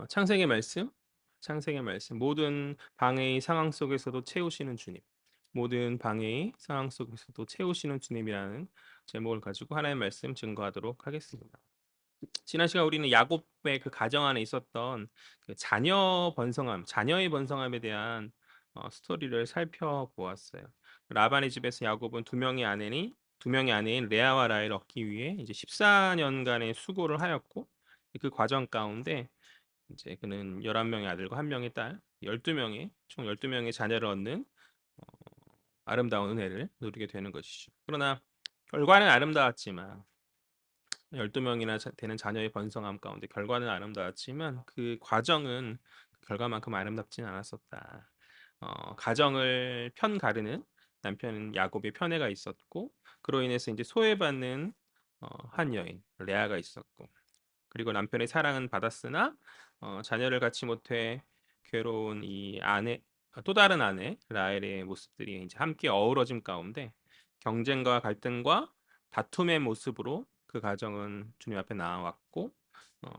창세기 말씀, 창세기 말씀. 모든 방해의 상황 속에서도 채우시는 주님. 모든 방해의 상황 속에서도 채우시는 주님이라는 제목을 가지고 하나의 말씀 증거하도록 하겠습니다. 지난 시간 우리는 야곱의 그 가정 안에 있었던 그 자녀 번성함, 자녀의 번성함에 대한 스토리를 살펴보았어요. 라반의 집에서 야곱은 두 명의 아내인 레아와 라헬을 얻기 위해 이제 14년간의 수고를 하였고, 그 과정 가운데 이제 그는 11명의 아들과 1명의 딸, 12명의 총 12명의 자녀를 얻는 어 아름다운 은혜를 누리게 되는 것이죠. 그러나 결과는 아름다웠지만 12명이나 되는 자녀의 번성함 가운데 결과는 아름다웠지만 그 과정은 그 결과만큼 아름답지는 않았었다. 가정을 편가르는 남편 야곱의 편애가 있었고, 그로 인해서 이제 소외받는 한 여인 레아가 있었고, 그리고 남편의 사랑은 받았으나 자녀를 갖지 못해 괴로운 이 아내, 또 다른 아내 라헬의 모습들이 이제 함께 어우러짐 가운데 경쟁과 갈등과 다툼의 모습으로 그 가정은 주님 앞에 나아왔고, 어,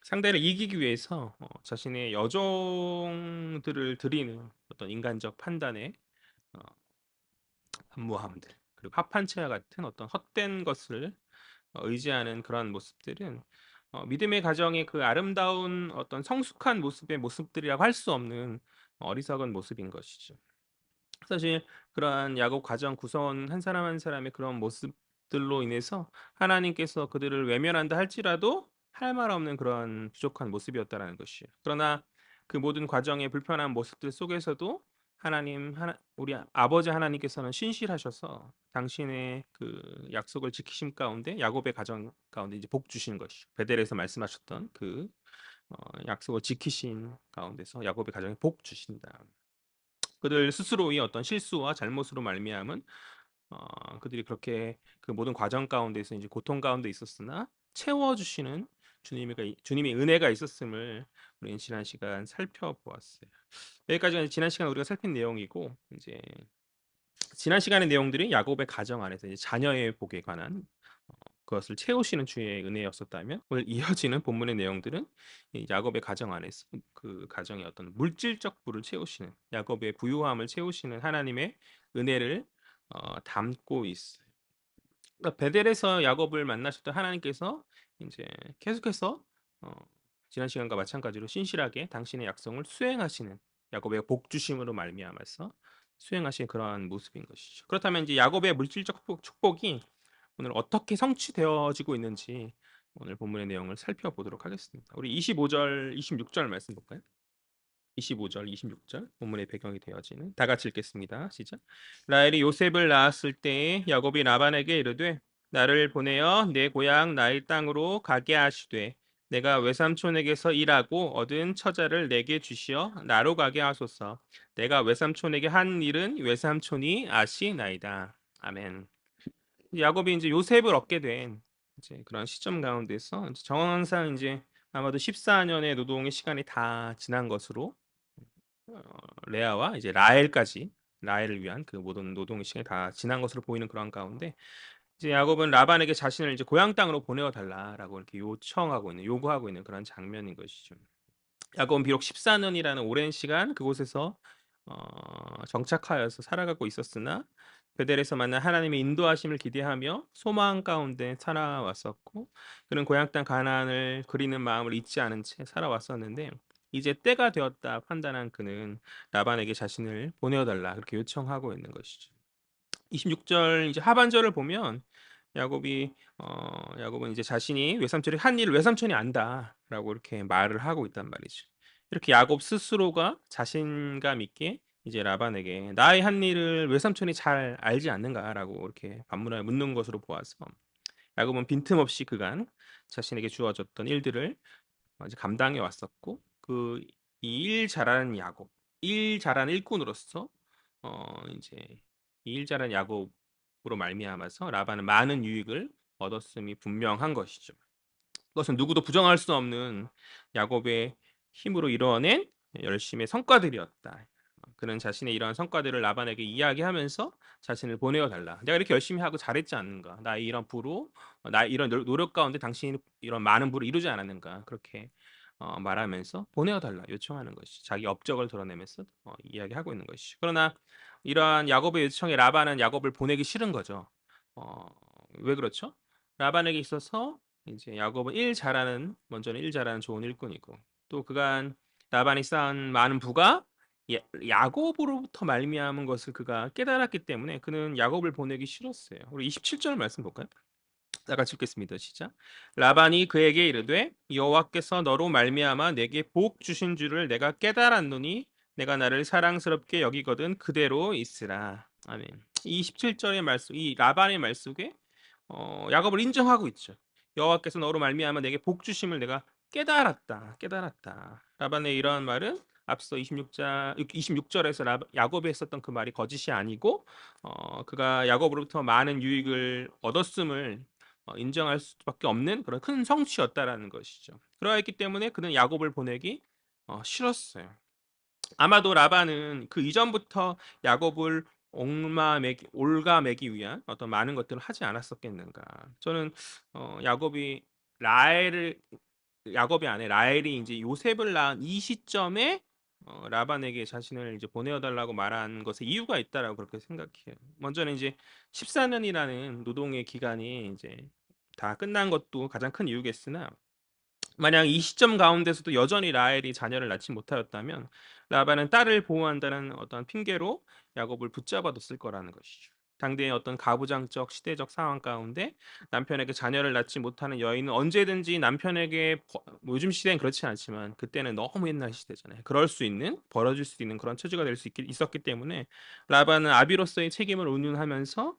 상대를 이기기 위해서 자신의 여종들을 드리는 어떤 인간적 판단의 어, 무함들, 그리고 합한채와 같은 어떤 헛된 것을 의지하는 그런 모습들은 믿음의 가정의 그 아름다운 어떤 성숙한 모습의 모습들이라고 할 수 없는 어리석은 모습인 것이죠. 사실 그러한 야곱 가정 구성원 한 사람 한 사람의 그런 모습들로 인해서 하나님께서 그들을 외면한다 할지라도 할 말 없는 그런 부족한 모습이었다라는 것이에요. 그러나 그 모든 과정의 불편한 모습들 속에서도 우리 아버지 하나님께서는 신실하셔서 당신의 그 약속을 지키심 가운데 야곱의 가정 가운데 이제 복 주시는 것이죠. 베델에서 말씀하셨던 그 약속을 지키신 가운데서 야곱의 가정에 복 주신다. 그들 스스로의 어떤 실수와 잘못으로 말미암은 그들이 그렇게 그 모든 과정 가운데서 이제 고통 가운데 있었으나 채워 주시는 주님의 은혜가 있었음을 우리는 지난 시간 살펴보았어요. 여기까지가 이제 지난 시간 우리가 살핀 내용이고, 이제 지난 시간의 내용들이 야곱의 가정 안에서 이제 자녀의 복에 관한 그것을 채우시는 주의 은혜였었다면, 오늘 이어지는 본문의 내용들은 이 야곱의 가정 안에서 그 가정의 어떤 물질적 부를 채우시는, 야곱의 부유함을 채우시는 하나님의 은혜를 담고 있어요. 그러니까 베델에서 야곱을 만나셨던 하나님께서 이제 계속해서 어 지난 시간과 마찬가지로 신실하게 당신의 약속을 수행하시는, 야곱의 복 주심으로 말미암아서 수행하신 그러한 모습인 것이죠. 그렇다면 이제 야곱의 물질적 축복이 오늘 어떻게 성취되어지고 있는지 오늘 본문의 내용을 살펴보도록 하겠습니다. 우리 25절, 26절 말씀 볼까요? 25절, 26절 본문의 배경이 되어지는, 다 같이 읽겠습니다. 시작. 라헬이 요셉을 낳았을 때에 야곱이 라반에게 이르되 나를 보내어 내 고향 나의 땅으로 가게 하시되 내가 외삼촌에게서 일하고 얻은 처자를 내게 주시어 나로 가게 하소서. 내가 외삼촌에게 한 일은 외삼촌이 아시나이다. 아멘. 야곱이 이제 요셉을 얻게 된 이제 그런 시점 가운데서 이제 정황상 이제 아마도 14년의 노동의 시간이 다 지난 것으로, 어 레아와 이제 라헬을 위한 그 모든 노동의 시간이 다 지난 것으로 보이는 그런 가운데, 이제 야곱은 라반에게 자신을 이제 고향 땅으로 보내어 달라라고 이렇게 요구하고 있는 그런 장면인 것이죠. 야곱은 비록 14년이라는 오랜 시간 그곳에서 정착하여서 살아가고 있었으나 베델에서 만난 하나님의 인도하심을 기대하며 소망 가운데 살아왔었고, 그는 고향 땅 가나안을 그리는 마음을 잊지 않은 채 살아왔었는데, 이제 때가 되었다 판단한 그는 라반에게 자신을 보내어 달라 그렇게 요청하고 있는 것이죠. 26절 이제 하반절을 보면 야곱은 이제 자신이 외삼촌이 한 일을 외삼촌이 안다라고 이렇게 말을 하고 있단 말이죠. 이렇게 야곱 스스로가 자신감 있게 이제 라반에게 나의 한 일을 외삼촌이 잘 알지 않는가라고 이렇게 반문을 묻는 것으로 보아서, 야곱은 빈틈없이 그간 자신에게 주어졌던 일들을 이제 감당해 왔었고, 그 이 일 잘하는 야곱, 일 잘하는 일꾼으로서 이제 이 일 잘하는 야곱으로 말미암아서 라반은 많은 유익을 얻었음이 분명한 것이죠. 그것은 누구도 부정할 수 없는 야곱의 힘으로 이루어낸 열심의 성과들이었다. 그는 자신의 이러한 성과들을 라반에게 이야기하면서 자신을 보내어 달라. 내가 이렇게 열심히 하고 잘했지 않는가? 나의 이런 부로, 나의 이런 노력 가운데 당신이 이런 많은 부를 이루지 않았는가? 그렇게 말하면서 보내어 달라 요청하는 것이죠. 자기 업적을 드러내면서 이야기하고 있는 것이죠. 그러나 이러한 야곱의 요청에 라반은 야곱을 보내기 싫은 거죠. 어 왜 그렇죠? 라반에게 있어서 이제 야곱은 먼저는 일 잘하는 좋은 일꾼이고, 또 그간 라반이 쌓은 많은 부가 야곱으로부터 말미암은 것을 그가 깨달았기 때문에 그는 야곱을 보내기 싫었어요. 우리 27절 말씀 볼까요? 다 같이 읽겠습니다. 시작. 라반이 그에게 이르되 여호와께서 너로 말미암아 내게 복 주신 줄을 내가 깨달았노니 내가 나를 사랑스럽게 여기거든 그대로 있으라. 아멘. 이 27절의 말씀, 이 라반의 말 속에 야곱을 인정하고 있죠. 여호와께서 너로 말미암아 내게 복 주심을 내가 깨달았다. 깨달았다. 라반의 이러한 말은 앞서 26절에서 야곱이 했었던 그 말이 거짓이 아니고 그가 야곱으로부터 많은 유익을 얻었음을 인정할 수밖에 없는 그런 큰 성취였다라는 것이죠. 그러했기 때문에 그는 야곱을 보내기 싫었어요. 아마도 라반은 그 이전부터 야곱을 올가매기 위한 어떤 많은 것들을 하지 않았었겠는가. 저는 야곱이 라헬을 야곱이 아내 라헬이 이제 요셉을 낳은 이 시점에 라반에게 자신을 이제 보내어 달라고 말한 것에 이유가 있다라고 그렇게 생각해요. 먼저는 이제 14년이라는 노동의 기간이 이제 다 끝난 것도 가장 큰 이유겠으나, 만약 이 시점 가운데서도 여전히 라헬이 자녀를 낳지 못하였다면 라반은 딸을 보호한다는 어떤 핑계로 야곱을 붙잡아뒀을 거라는 것이죠. 당대의 어떤 가부장적 시대적 상황 가운데 남편에게 자녀를 낳지 못하는 여인은 언제든지 남편에게 뭐 요즘 시대는 그렇지 않지만 그때는 너무 옛날 시대잖아요. 그럴 수 있는 벌어질 수 있는 그런 처지가 될 수 있었기 때문에 라반은 아비로서의 책임을 운운하면서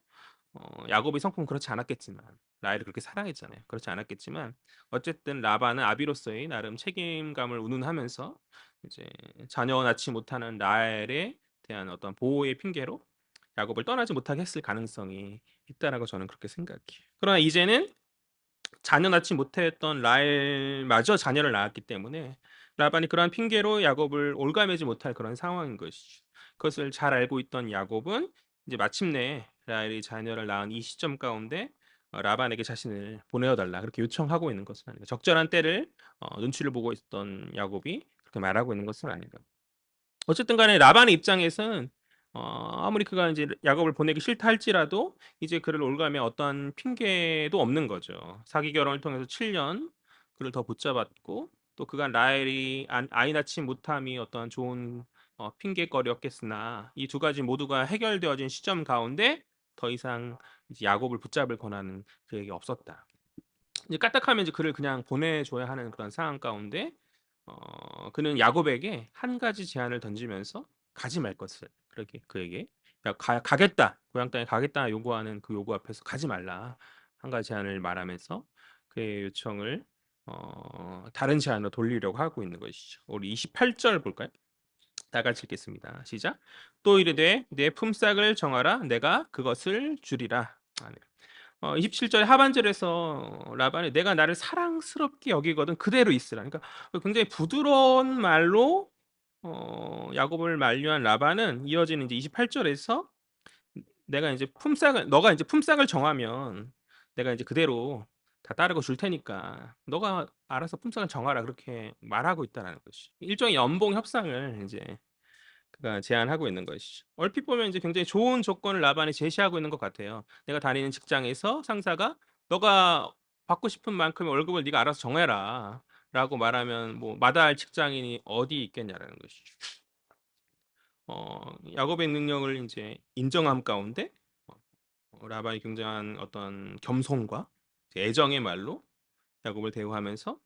야곱의 성품은 그렇지 않았겠지만, 라헬을 그렇게 사랑했잖아요. 그렇지 않았겠지만 어쨌든 라반은 아비로서의 나름 책임감을 운운하면서 이제 자녀 낳지 못하는 라헬에 대한 어떤 보호의 핑계로 야곱을 떠나지 못하게 했을 가능성이 있다라고 저는 그렇게 생각해요. 그러나 이제는 자녀 낳지 못했던 라헬마저 자녀를 낳았기 때문에 라반이 그러한 핑계로 야곱을 올가매지 못할 그런 상황인 것이죠. 그것을 잘 알고 있던 야곱은 이제 마침내 라헬이 자녀를 낳은 이 시점 가운데 라반에게 자신을 보내어 달라 그렇게 요청하고 있는 것은 아닌가. 적절한 때를 눈치를 보고 있었던 야곱이 그렇게 말하고 있는 것은 아닌가. 어쨌든 간에 라반의 입장에서는 아무리 그가 이제 야곱을 보내기 싫다 할지라도 이제 그를 올가매 어떠한 핑계도 없는 거죠. 사기 결혼을 통해서 7년 그를 더 붙잡았고, 또 그간 라헬이 아이 낳지 못함이 어떤 좋은 핑계거리였겠으나 이 두 가지 모두가 해결되어진 시점 가운데 더 이상 이제 야곱을 붙잡을 권한은 그에게 없었다. 이제 까딱하면 이제 그를 그냥 보내줘야 하는 그런 상황 가운데 그는 야곱에게 한 가지 제안을 던지면서 가지 말 것을 그렇게 그에게 가겠다 고향 땅에 가겠다 요구하는 그 요구 앞에서 가지 말라 한 가지 제안을 말하면서 그의 요청을 다른 제안으로 돌리려고 하고 있는 것이죠. 우리 28절 볼까요? 다 같이 읽겠습니다. 시작. 또 이르되 내 품삯을 정하라 내가 그것을 주리라. 아, 네. 27절 하반절에서 라반이 내가 나를 사랑스럽게 여기거든 그대로 있으라. 그러니까 굉장히 부드러운 말로 야곱을 만류한 라반은 이어지는 이제 28절에서 내가 이제 품삯을 너가 이제 품삯을 정하면 내가 이제 그대로 다 따르고 줄 테니까 너가 알아서 품삯을 정하라 그렇게 말하고 있다라는 것이. 일종의 연봉 협상을 이제 그가 제안하고 있는 것이죠. 얼핏 보면 이제 굉장히 좋은 조건을 라반이 제시하고 있는 것 같아요. 내가 다니는 직장에서 상사가 "너가 받고 싶은 만큼의 월급을 네가 알아서 정해라."라고 말하면 뭐 마다할 직장인이 어디 있겠냐라는 것이죠. 야곱의 능력을 인제 인정함 가운데 라반이 굉장한 어떤 겸손과 애정의 말로 야곱을 대우하면서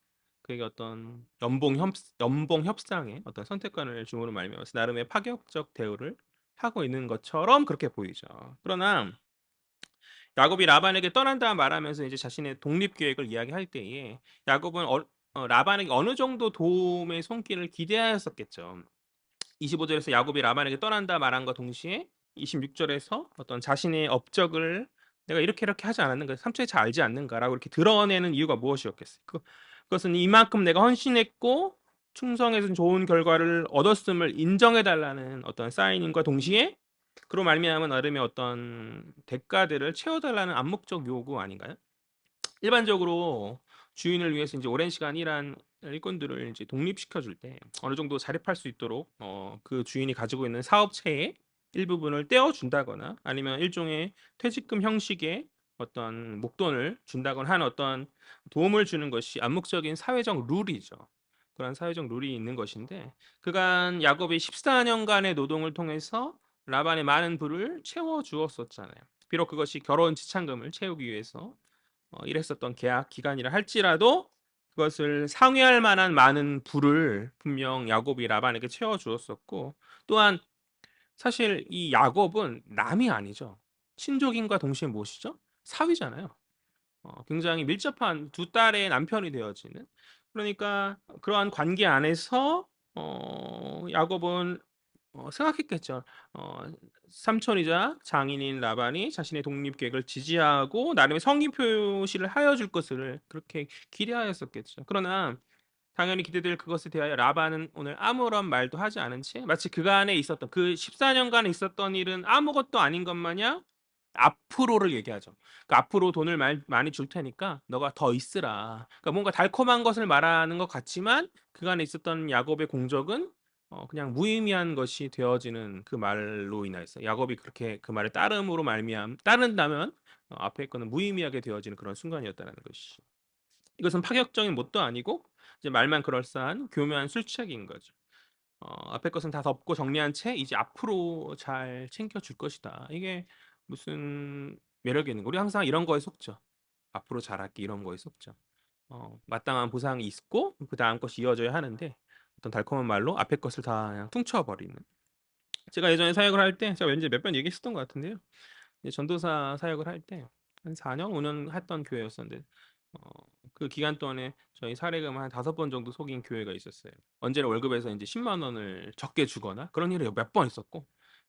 그에게 어떤 연봉 협상의 어떤 선택권을 줌으로 말미암아서 나름의 파격적 대우를 하고 있는 것처럼 그렇게 보이죠. 그러나 야곱이 라반에게 떠난다 말하면서 이제 자신의 독립 계획을 이야기할 때에 야곱은 라반에게 어느 정도 도움의 손길을 기대하였었겠죠. 25절에서 야곱이 라반에게 떠난다 말함과 동시에 26절에서 어떤 자신의 업적을 내가 이렇게 하지 않았는가, 삼촌이 잘 알지 않는가라고 이렇게 드러내는 이유가 무엇이었겠어요? 그것은 이만큼 내가 헌신했고 충성해서 좋은 결과를 얻었음을 인정해 달라는 어떤 사인인과 동시에 그로 말미암은 나름의 어떤 대가들을 채워 달라는 암묵적 요구 아닌가요? 일반적으로 주인을 위해서 이제 오랜 시간 일한 일꾼들을 이제 독립시켜 줄 때 어느 정도 자립할 수 있도록 그 주인이 가지고 있는 사업체의 일부분을 떼어 준다거나 아니면 일종의 퇴직금 형식의 어떤 목돈을 준다거나 하는 어떤 도움을 주는 것이 암묵적인 사회적 룰이죠. 그런 사회적 룰이 있는 것인데 그간 야곱이 14 년간의 노동을 통해서 라반의 많은 부를 채워 주었었잖아요. 비록 그것이 결혼 지참금을 채우기 위해서 일했었던 계약 기간이라 할지라도 그것을 상회할 만한 많은 부를 분명 야곱이 라반에게 채워 주었었고 또한 사실 이 야곱은 남이 아니죠. 친족인과 동시에 무엇이죠? 사위잖아요. 굉장히 밀접한 두 딸의 남편이 되어지는 그러니까 그러한 관계 안에서 야곱은 생각했겠죠. 어 삼촌이자 장인인 라반이 자신의 독립 계획을 지지하고 나름의 성의 표시를 하여 줄 것을 그렇게 기대하였었겠죠. 그러나 당연히 기대될 그것에 대하여 라반은 오늘 아무런 말도 하지 않은 채 마치 그간에 있었던 그 14 년간에 있었던 일은 아무것도 아닌 것 마냥 앞으로를 얘기하죠. 그 "앞으로 돈을 많이 줄 테니까 너가 더 있으라." 그러니까 뭔가 달콤한 것을 말하는 것 같지만 그간에 있었던 야곱의 공적은 그냥 무의미한 것이 되어지는 그 말로 인하여서 야곱이 그렇게 그 말을 따른다면 앞에 거는 무의미하게 되어지는 그런 순간이었다라는 것이죠. 이것은 파격적인 뭣도 아니고 이제 말만 그럴싸한 교묘한 술책인 거죠. 앞에 것은 다 덮고 정리한 채 이제 앞으로 잘 챙겨 줄 것이다. 이게 무슨 매력이 있는 거 우리 항상 이런 거에 속죠. '앞으로 잘할게.' 이런 거에 속죠. 마땅한 보상이 있고 그다음 것이 이어져야 하는데 어떤 달콤한 말로 앞에 것을 다 그냥 퉁쳐 버리는. 제가 예전에 사역을 할 때 제가 왠지 몇 번 얘기했었던 것 같은데요. 이제 전도사 사역을 할 때 한 4 년, 5년 했던 교회였었는데 어 그 기간 동안에 저희 사례금 한 5번 정도 속인 교회가 있었어요. 언제나 월급에서 인제 1 0 원을 적게 주거나 그런 일이 몇 번 있었고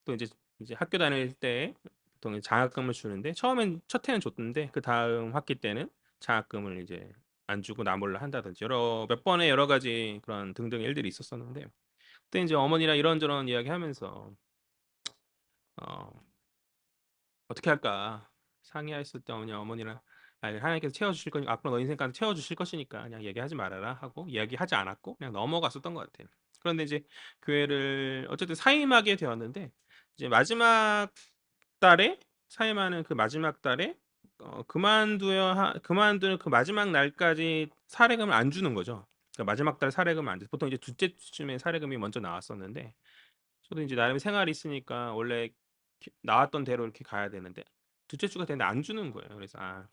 또 이제 학교 다닐 때 보통 장학금을 주는데 처음엔 첫 해는 줬는데 그다음 학기 때는 장학금을 이제 안 주고 나 몰라 한다든지 몇 번의 여러 가지 그런 등등의 일들이 있었었는데 그때 인제 어머니랑 이런저런 이야기하면서 어 "어떻게 할까?" 상의했을 때 어머니랑 "아이 하나님께서 채워 주실 거니까 앞으로 너 인생 가득 채워 주실 것이니까 그냥 얘기하지 말아라." 하고 이야기하지 않았고 그냥 넘어갔었던 것 같아요. 그런데 이제 교회를 어쨌든 사임하게 되었는데 이제 마지막 달에 사임하는 그 마지막 달에 그만두는 그 마지막 날까지 사례금을 안 주는 거죠. 그러니까 마지막 달 사례금을 안 줘 보통 이제 둘째 주쯤에 사례금이 먼저 나왔었는데 저도 인제 나름의 생활이 있으니까 원래 나왔던 대로 이렇게 가야 되는데 둘째 주가 됐는데 안 주는 거예요. 그래서 '아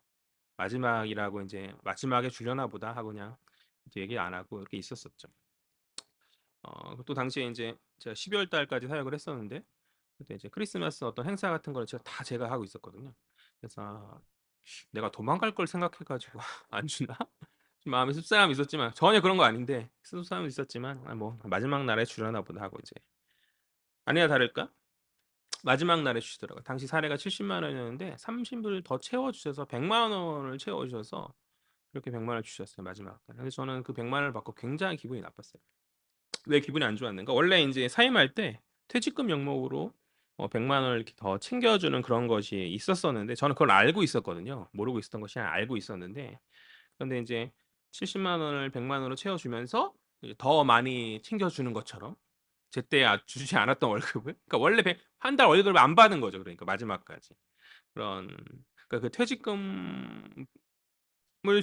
마지막이라고 인제 마지막에 주려나 보다.' 하고 그냥 이제 얘기 안 하고 이렇게 있었었죠. 또 당시에 인제 제가 12월 달까지 사역을 했었는데 그때 이제 크리스마스 어떤 행사 같은 거를 제가 하고 있었거든요. 그래서 '내가 도망갈 걸 생각해 가지고 안 주나?' 좀 마음에 씁쓸함이 있었지만 전혀 그런 거 아닌데 씁쓸함은 있었지만 '아 뭐 마지막 날에 주려나 보다.' 하고 이제 아니나 다를까 마지막 날에 주시더라고요. 당시 사례가 70만 원이었는데 30을 더 채워 주셔서 100만 원을 채워 주셔서 그렇게 100만 원을 주셨어요 마지막 날. 근데 저는 그 100만 원을 받고 굉장히 기분이 나빴어요. 왜 기분이 안 좋았는가? 원래 인제 사임할 때 퇴직금 명목으로 100만 원을 이렇게 더 챙겨 주는 그런 것이 있었었는데 저는 그걸 알고 있었거든요. 모르고 있었던 것이 아니라 알고 있었는데 그런데 인제 70만 원을 100만 원으로 채워 주면서 이제 더 많이 챙겨 주는 것처럼 제때 주지 않았던 월급을 그러니까 원래 한 달 월급을 안 받은 거죠 그러니까 마지막까지. 그런 그러니까 그 퇴직금을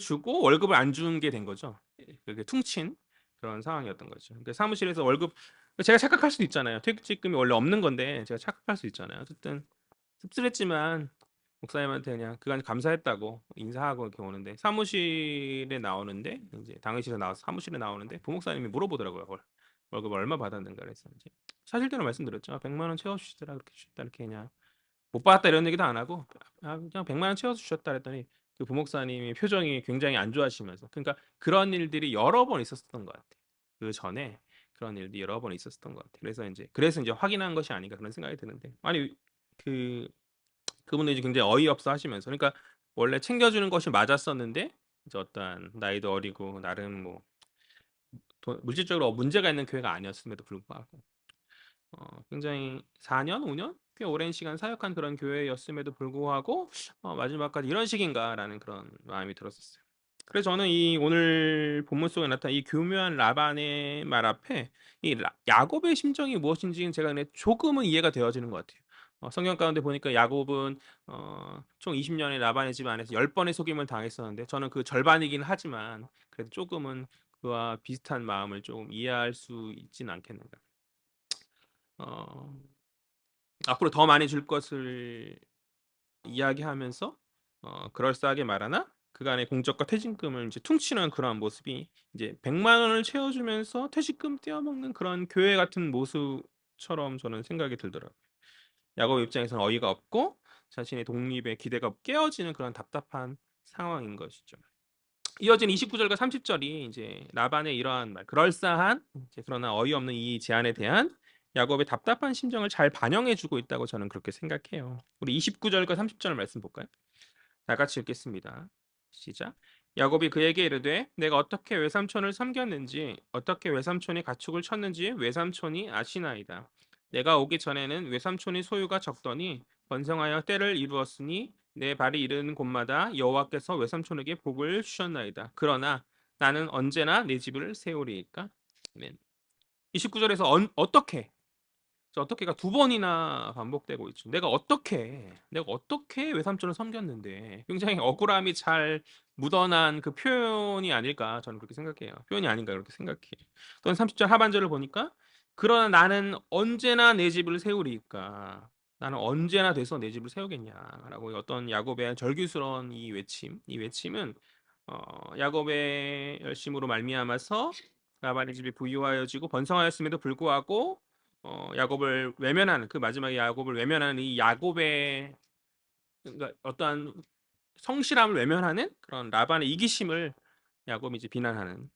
주고 월급을 안 준 게 된 거죠. 예 그게 퉁친 그런 상황이었던 거죠. 그러니까 사무실에서 월급 제가 착각할 수도 있잖아요. 퇴직금이 원래 없는 건데 제가 착각할 수 있잖아요. 어쨌든 씁쓸했지만 목사님한테 그냥 그간 감사했다고 인사하고 이렇게 오는데 사무실에 나오는데 인제 당의실에서 나와서 사무실에 나오는데 부목사님이 물어보더라고요. 월급 얼마 받았는가 그래서 인제 사실대로 말씀드렸죠. "아 1 0 0 원 채워 주시더라. 그렇게 주셨다." 이렇게 그냥 "못 받았다." 이런 얘기도 안 하고 그냥 1 0 0원 채워 주셨다." 그랬더니 그 부목사님이 표정이 굉장히 안 좋아하시면서 그러니까 그런 일들이 여러 번 있었었던 것 같아요. 그전에 그런 일들이 여러 번 있었었던 것 같아요. 그래서 인제 '확인한 것이 아닌가.' 그런 생각이 드는데 아니 그 그분은 이제 굉장히 어이없어 하시면서 그러니까 원래 챙겨주는 것이 맞았었는데 이제 어떠한 나이도 어리고 나름 뭐 물질적으로 문제가 있는 교회가 아니었음에도 불구하고 굉장히 4 년, 5년 꽤 오랜 시간 사역한 그런 교회였음에도 불구하고 '마지막까지 이런 식인가.'라는 그런 마음이 들었었어요. 그래서 저는 이 오늘 본문 속에 나타난 이 교묘한 라반의 말 앞에 이 야곱의 심정이 무엇인지는 제가 그냥 조금은 이해가 되어지는 것 같아요. 성경 가운데 보니까 야곱은 총 20년의 라반의 집 안에서 10번의 속임을 당했었는데 저는 그 절반이긴 하지만 그래도 조금은 그와 비슷한 마음을 좀 이해할 수 있지는 않겠는가. 어, 앞으로 더 많이 줄 것을 이야기하면서 그럴싸하게 말하나 그간의 공적과 퇴직금을 이제 퉁치는 그러한 모습이 이제 100만 원을 채워주면서 퇴직금 떼어먹는 그런 교회 같은 모습처럼 저는 생각이 들더라고요. 야곱 입장에서는 어이가 없고 자신의 독립의 기대가 깨어지는 그런 답답한 상황인 것이죠. 이어진 29절과 30절이 이제 라반의 이러한 말, 그럴싸한 이제 그러나 어이없는 이 제안에 대한 야곱의 답답한 심정을 잘 반영해주고 있다고 저는 그렇게 생각해요. 우리 29절과 30절 말씀 볼까요? 다 같이 읽겠습니다. 시작. 야곱이 그에게 이르되 내가 어떻게 외삼촌을 섬겼는지 어떻게 외삼촌이 가축을 쳤는지 외삼촌이 아시나이다. 내가 오기 전에는 외삼촌이 소유가 적더니 번성하여 때를 이루었으니 내 발이 이르는 곳마다 여호와께서 외삼촌에게 복을 주셨나이다. 그러나 나는 언제나 내 집을 세우리이까. 아멘. 29절에서 어떻게 어떻게가 두 번이나 반복되고 있죠. 내가 어떻게 외삼촌을 섬겼는데 굉장히 억울함이 잘 묻어난 그 표현이 아닐까 저는 그렇게 생각해요. 표현이 아닌가 그렇게 생각해요. 또는 30절 하반절을 보니까 그러나 나는 언제나 내 집을 세우리이까. 나는 언제나 돼서 내 집을 세우겠냐라고 어떤 야곱의 절규스러운 이 외침은 야곱의 열심으로 말미암아서 라반의 집이 부유하여지고 번성하였음에도 불구하고 야곱을 외면하는 그 마지막에 야곱을 외면하는 이 야곱의 그러니까 어떠한 성실함을 외면하는 그런 라반의 이기심을 야곱이 이제 비난하는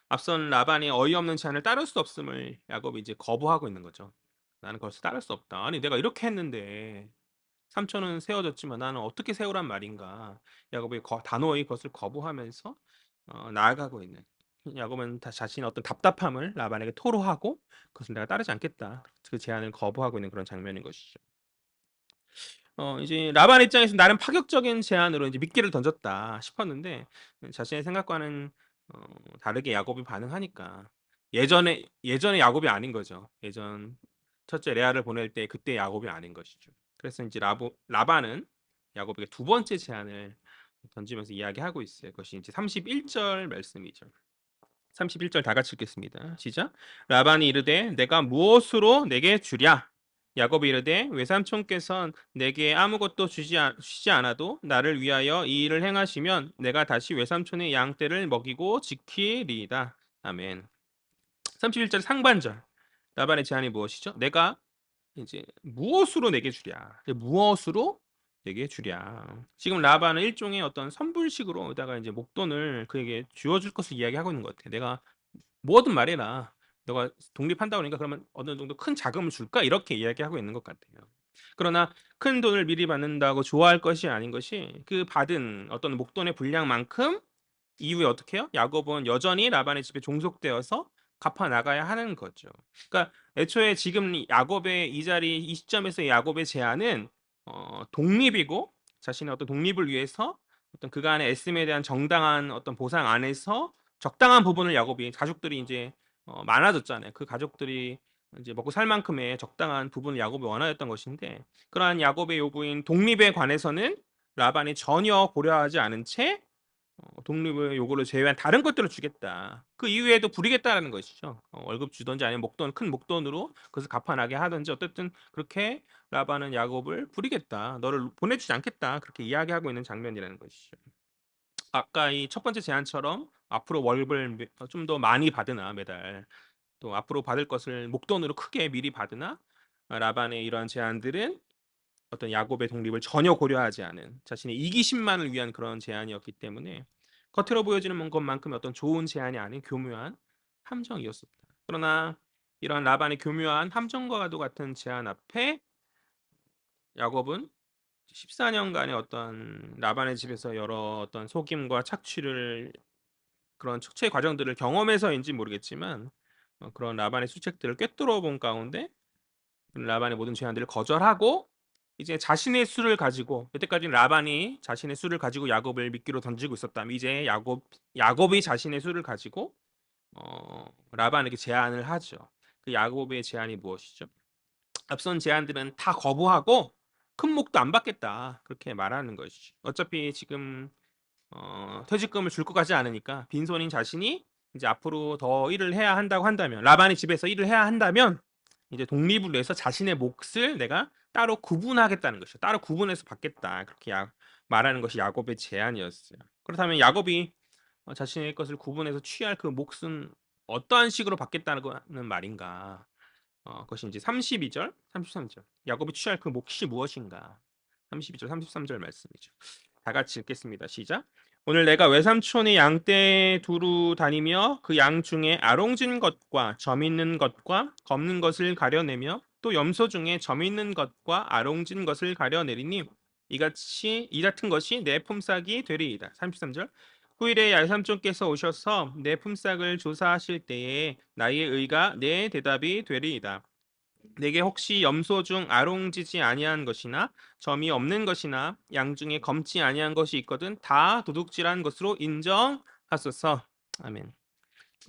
앞선 라반이 어이없는 제안을 따를 수 없음을 야곱이 이제 거부하고 있는 거죠. 나는 그것을 따를 수 없다. 아니 내가 이렇게 했는데 삼촌은 세워졌지만 나는 어떻게 세우란 말인가. 야곱이 단호히 그것을 거부하면서 나아가고 있는 야곱은 다 자신의 어떤 답답함을 라반에게 토로하고 그것을 내가 따르지 않겠다. 그 제안을 거부하고 있는 그런 장면인 것이죠. 이제 라반 입장에서 나름 파격적인 제안으로 이제 미끼를 던졌다 싶었는데 자신의 생각과는 어, 다르게 야곱이 반응하니까 예전에 야곱이 아닌 거죠. 예전 첫째 레아를 보낼 때 그때 야곱이 아닌 것이죠. 그래서 이제 라반은 야곱에게 두 번째 제안을 던지면서 이야기하고 있어요. 그것이 이제 31절 말씀이죠. 31절 다 같이 읽겠습니다. 시작. 라반이 이르되 내가 무엇으로 내게 주랴? 야곱이 이르되 외삼촌께선 내게 아무것도 주지 않아도 나를 위하여 이 일을 행하시면 내가 다시 외삼촌의 양떼를 먹이고 지키리이다. 아멘. 31절 상반절. 라반의 제안이 무엇이죠? 내가 이제 무엇으로 내게 주랴? 무엇으로 내게 주랴? 지금 라반은 일종의 어떤 선불식으로다가 이제 목돈을 그에게 주어줄 것을 이야기하고 있는 것 같아. 내가 뭐든 말해라. 너가 독립한다고 그러니까 그러면 어느 정도 큰 자금을 줄까? 이렇게 이야기하고 있는 것 같아요. 그러나 큰 돈을 미리 받는다고 좋아할 것이 아닌 것이 그 받은 어떤 목돈의 분량만큼 이후에 어떻게 해요? 야곱은 여전히 라반의 집에 종속되어서 갚아 나가야 하는 거죠. 그러니까 애초에 지금 야곱의 이 자리 이 시점에서 야곱의 제안은 독립이고 자신의 어떤 독립을 위해서 어떤 그간의 애씀에 대한 정당한 어떤 보상 안에서 적당한 부분을 야곱이 가족들이 이제 많아졌잖아요. 그 가족들이 이제 먹고 살 만큼의 적당한 부분을 야곱이 원하였던 것인데 그러한 야곱의 요구인 독립에 관해서는 라반이 전혀 고려하지 않은 채 독립의 요구를 제외한 다른 것들을 주겠다. 그 이후에도 부리겠다라는 것이죠. 월급 주든지 아니면 목돈 큰 목돈으로 그것을 갚아나게 하든지 어쨌든 그렇게 라반은 야곱을 부리겠다. 너를 보내주지 않겠다. 그렇게 이야기하고 있는 장면이라는 것이죠. 아까 이 첫 번째 제안처럼 앞으로 월급을 좀 더 많이 받으나 매달 또 앞으로 받을 것을 목돈으로 크게 미리 받으나 라반의 이러한 제안들은 어떤 야곱의 독립을 전혀 고려하지 않은 자신의 이기심만을 위한 그런 제안이었기 때문에 겉으로 보여지는 것만큼 어떤 좋은 제안이 아닌 교묘한 함정이었습니다. 그러나 이러한 라반의 교묘한 함정과도 같은 제안 앞에 야곱은 14년간의 어떤 라반의 집에서 여러 어떤 속임과 착취를 그런 축제 과정들을 경험해서인지 모르겠지만 그런 라반의 수책들을 꿰뚫어 본 가운데 라반의 모든 제안들을 거절하고 이제 자신의 수를 가지고 여태까지 라반이 자신의 수를 가지고 야곱을 미끼로 던지고 있었다면 이제 야곱이 자신의 수를 가지고 라반에게 제안을 하죠. 그 야곱의 제안이 무엇이죠? 앞선 제안들은 다 거부하고 큰 목도 안 받겠다. 그렇게 말하는 것이죠. 어차피 지금 퇴직금을 줄 것 같지 않으니까 빈손인 자신이 이제 앞으로 더 일을 해야 한다고 한다면 라반의 집에서 일을 해야 한다면 이제 독립을 위해서 자신의 몫을 내가 따로 구분하겠다는 것이죠. 따로 구분해서 받겠다. 그렇게 말하는 것이 야곱의 제안이었어요. 그렇다면 야곱이 자신의 것을 구분해서 취할 그 몫은 어떠한 식으로 받겠다는 말인가? 그것이 이제 32절, 33절. 야곱이 취할 그 몫이 무엇인가? 32절, 33절 말씀이죠. 다 같이 읽겠습니다. 시작. 오늘 내가 외삼촌의 양떼 두루 다니며 그 양 중에 아롱진 것과 점 있는 것과 검는 것을 가려내며 또 염소 중에 점 있는 것과 아롱진 것을 가려내리니 이 같은 것이 내 품삯이 되리이다. 33절. 후일에 야삼촌께서 오셔서 내 품삯을 조사하실 때에 나의 의가 내 대답이 되리이다. 내게 혹시 염소 중 아롱지지 아니한 것이나 점이 없는 것이나 양 중에 검지 아니한 것이 있거든 다 도둑질한 것으로 인정하소서. 아멘.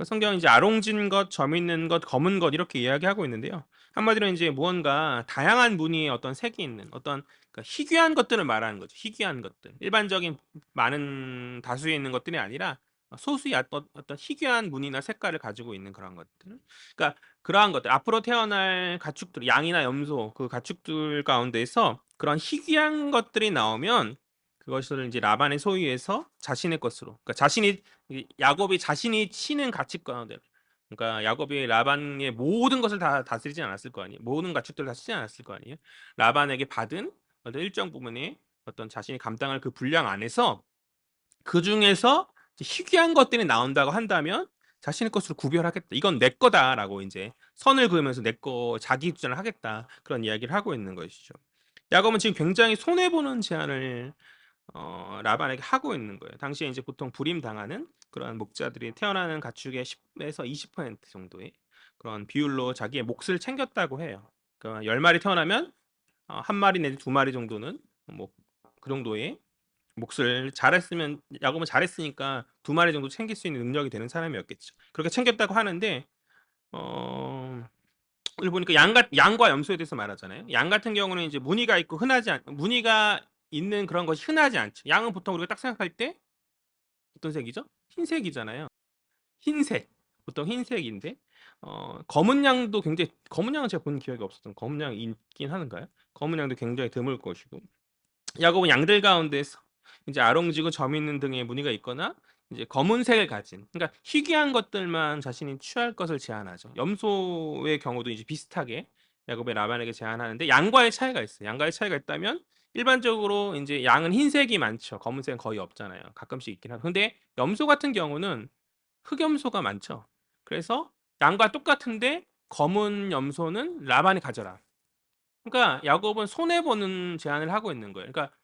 성경은 이제 아롱진 것, 점 있는 것, 검은 것 이렇게 이야기하고 있는데요. 한마디로 이제 무언가 다양한 무늬의 어떤 색이 있는 어떤 희귀한 것들을 말하는 거죠. 희귀한 것들. 일반적인 많은 다수에 있는 것들이 아니라 소수의 어떤 희귀한 무늬나 색깔을 가지고 있는 그런 것들. 그러니까 그러한 것들. 앞으로 태어날 가축들, 양이나 염소 그 가축들 가운데서 그런 희귀한 것들이 나오면 그것을 이제 라반의 소유해서 자신의 것으로. 그러니까 야곱이 자신이 치는 가치관들. 그러니까 야곱이 라반의 모든 것을 다 다스리지 않았을 거 아니에요. 모든 가축들을 다 쓰지 않았을 거 아니에요. 라반에게 받은 어떤 일정 부분의 어떤 자신이 감당할 그 분량 안에서 그 중에서 희귀한 것들이 나온다고 한다면 자신의 것으로 구별하겠다. 이건 내 거다라고 이제 선을 그으면서 내 거 자기 주장을 하겠다. 그런 이야기를 하고 있는 것이죠. 야곱은 지금 굉장히 손해 보는 제안을 라반에게 하고 있는 거예요. 당시에 이제 보통 불임 당하는 그런 목자들이 태어나는 가축의 10에서 20% 정도의 그런 비율로 자기의 몫을 챙겼다고 해요. 그러니까 10마리 태어나면 한 마리 내지 두 마리 정도는 뭐 그 정도의 몫을 잘했으면 야곱은 잘했으니까 두 마리 정도 챙길 수 있는 능력이 되는 사람이었겠죠. 그렇게 챙겼다고 하는데 어 오늘 보니까 양과 염소에 대해서 말하잖아요. 양 같은 경우는 이제 무늬가 있는 그런 것이 흔하지 않죠. 양은 보통 우리가 딱 생각할 때 어떤 색이죠? 흰색이잖아요. 흰색. 보통 흰색인데 검은 양은 제가 본 기억이 없었던 검은 양이 있긴 하는가요? 검은 양도 굉장히 드물 것이고 야곱은 양들 가운데서 이제 아롱지고 점 있는 등의 무늬가 있거나 이제 검은색을 가진 그러니까 희귀한 것들만 자신이 취할 것을 제안하죠. 염소의 경우도 이제 비슷하게 야곱의 라반에게 제안하는데 양과의 차이가 있어요. 양과의 차이가 있다면 일반적으로 이제 양은 흰색이 많죠. 검은색은 거의 없잖아요. 가끔씩 있긴 하고. 근데 염소 같은 경우는 흑염소가 많죠. 그래서 양과 똑같은데 검은 염소는 라반이 가져라. 그러니까 야곱은 손해 보는 제안을 하고 있는 거예요. 그러니까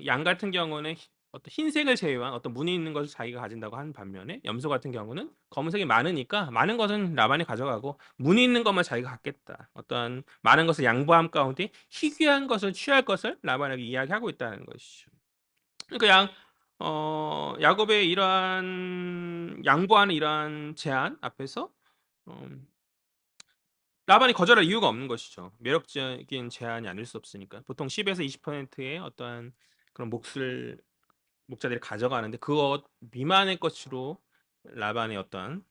양 같은 경우는 어떤 흰색을 제외한 어떤 무늬 있는 것을 자기가 가진다고 하는 반면에 염소 같은 경우는 검은색이 많으니까 많은 것은 라반이 가져가고 무늬 있는 것만 자기가 갖겠다. 어떤 많은 것을 양보함 가운데 희귀한 것을 취할 것을 라반에게 이야기하고 있다는 것이죠. 그러니까 야곱의 이러한 양보하는 이러한 제안 앞에서 음, 라반이 거절할 이유가 없는 것이죠. 매력적인 제안이 아닐 수 없으니까. 보통 10에서 20%의 어떠한 그런 몫을 목자들이 가져가는데 그것 미만의 것으로 라반의 어떤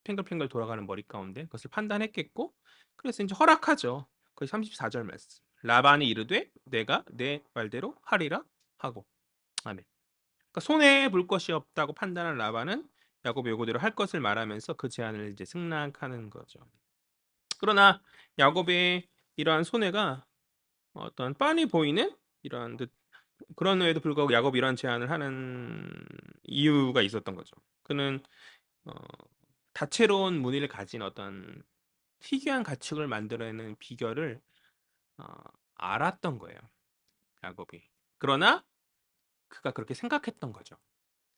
팽글팽글 돌아가는 머리 가운데 그것을 판단했겠고 그래서 이제 허락하죠. 그 34절 말씀. 라반이 이르되 내가 내 말대로 하리라 하고 아멘. 그러니까 손해 볼 것이 없다고 판단한 라반은 야곱의 요구대로 할 것을 말하면서 그 제안을 이제 승낙하는 거죠. 그러나 야곱의 이러한 손해가 어떤 빤히 보이는 이러한 그런 후에도 불구하고 야곱이 이러한 제안을 하는 이유가 있었던 거죠. 그는 어, 다채로운 무늬를 가진 어떤 희귀한 가축을 만들어내는 비결을 어, 알았던 거예요. 야곱이. 그러나 그가 그렇게 생각했던 거죠.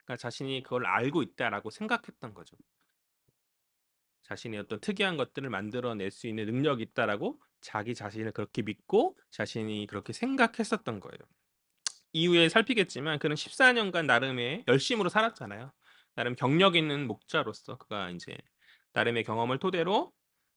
그러니까 자신이 그걸 알고 있다라고 생각했던 거죠. 자신의 어떤 특이한 것들을 만들어낼 수 있는 능력이 있다라고 자기 자신을 그렇게 믿고 자신이 그렇게 생각했었던 거예요. 이후에 살피겠지만 그는 14년간 나름의 열심으로 살았잖아요. 나름 경력 있는 목자로서 그가 이제 나름의 경험을 토대로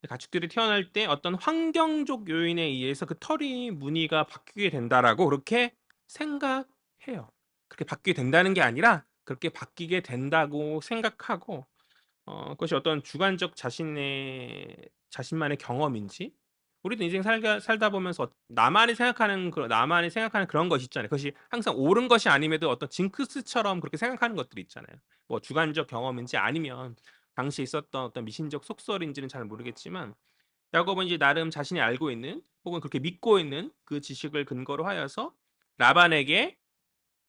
가축들이 태어날 때 어떤 환경적 요인에 의해서 그 털이 무늬가 바뀌게 된다라고 그렇게 생각해요. 그렇게 바뀌게 된다는 게 아니라 그렇게 바뀌게 된다고 생각하고 그것이 어떤 주관적 자신만의 경험인지 우리도 인생 살다 보면서 나만이 생각하는 그런 것이 있잖아요. 그것이 항상 옳은 것이 아님에도 어떤 징크스처럼 그렇게 생각하는 것들이 있잖아요. 뭐 주관적 경험인지 아니면 당시에 있었던 어떤 미신적 속설인지는 잘 모르겠지만 야곱은 이제 나름 자신이 알고 있는 혹은 그렇게 믿고 있는 그 지식을 근거로 하여서 라반에게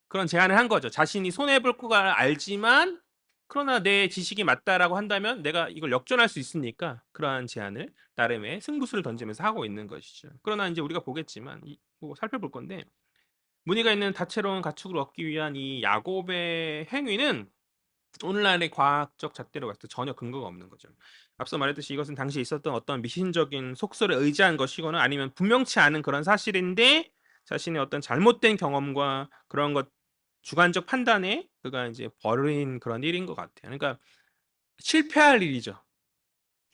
그런 제안을 한 거죠. 자신이 손해 볼 거가 알지만 그러나 내 지식이 맞다라고 한다면 내가 이걸 역전할 수 있으니까 그러한 제안을 나름의 승부수를 던지면서 하고 있는 것이죠. 그러나 이제 우리가 보겠지만 뭐 살펴볼 건데 무늬가 있는 다채로운 가축을 얻기 위한 이 야곱의 행위는 오늘날의 과학적 잣대로 봤을 때 전혀 근거가 없는 거죠. 앞서 말했듯이 이것은 당시에 있었던 어떤 미신적인 속설에 의지한 것이거나 아니면 분명치 않은 그런 사실인데 자신의 어떤 잘못된 경험과 그런 것 주관적 판단에 그가 이제 벌인 그런 일인 것 같아요. 그러니까 실패할 일이죠.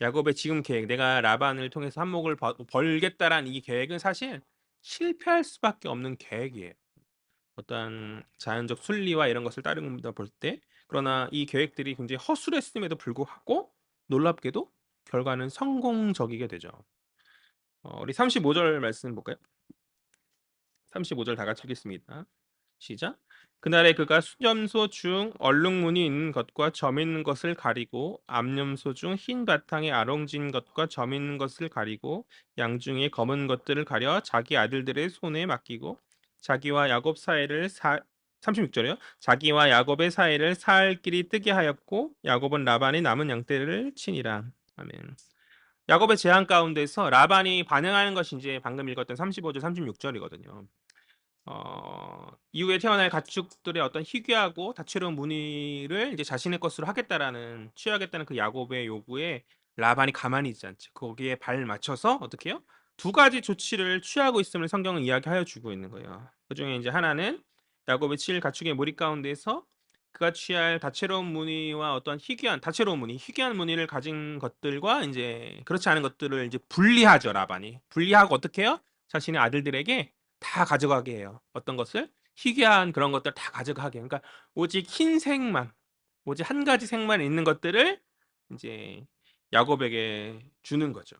야곱의 지금 계획, 내가 라반을 통해서 한몫을 벌겠다라는 이 계획은 사실 실패할 수밖에 없는 계획이에요. 어떠한 자연적 순리와 이런 것을 따른다 볼 때 그러나 이 계획들이 굉장히 허술했음에도 불구하고 놀랍게도 결과는 성공적이게 되죠. 우리 35절 말씀 볼까요? 35절 다 같이 읽겠습니다. 시작. 그날에 그가 수염소 중 얼룩무늬 있는 것과 점 있는 것을 가리고 암염소 중 흰 바탕에 아롱진 것과 점 있는 것을 가리고 양 중에 검은 것들을 가려 자기 아들들의 손에 맡기고 자기와 야곱 사이를 36절이요. 자기와 야곱의 사이를 살 길이 뜨게 하였고 야곱은 라반이 남은 양떼를 치니라. 아멘. 야곱의 제안 가운데서 라반이 반응하는 것이 이제 방금 읽었던 35절, 36절이거든요. 이후에 태어날 가축들의 어떤 희귀하고 다채로운 무늬를 이제 자신의 것으로 하겠다라는 취하겠다는 그 야곱의 요구에 라반이 가만히 있지 않죠. 거기에 발 맞춰서 어떻게 해요? 두 가지 조치를 취하고 있음을 성경은 이야기하여 주고 있는 거예요. 그중에 이제 하나는 야곱의 칠 가축의 무리 가운데서 그가 취할 다채로운 무늬와 어떤 희귀한 무늬를 가진 것들과 이제 그렇지 않은 것들을 이제 분리하죠, 라반이. 분리하고 어떻게 해요? 자신의 아들들에게 다 가져가게 해요. 어떤 것을? 희귀한 그런 것들 다 가져가게. 그러니까 오직 흰색만, 오직 한 가지 색만 있는 것들을 이제 야곱에게 주는 거죠.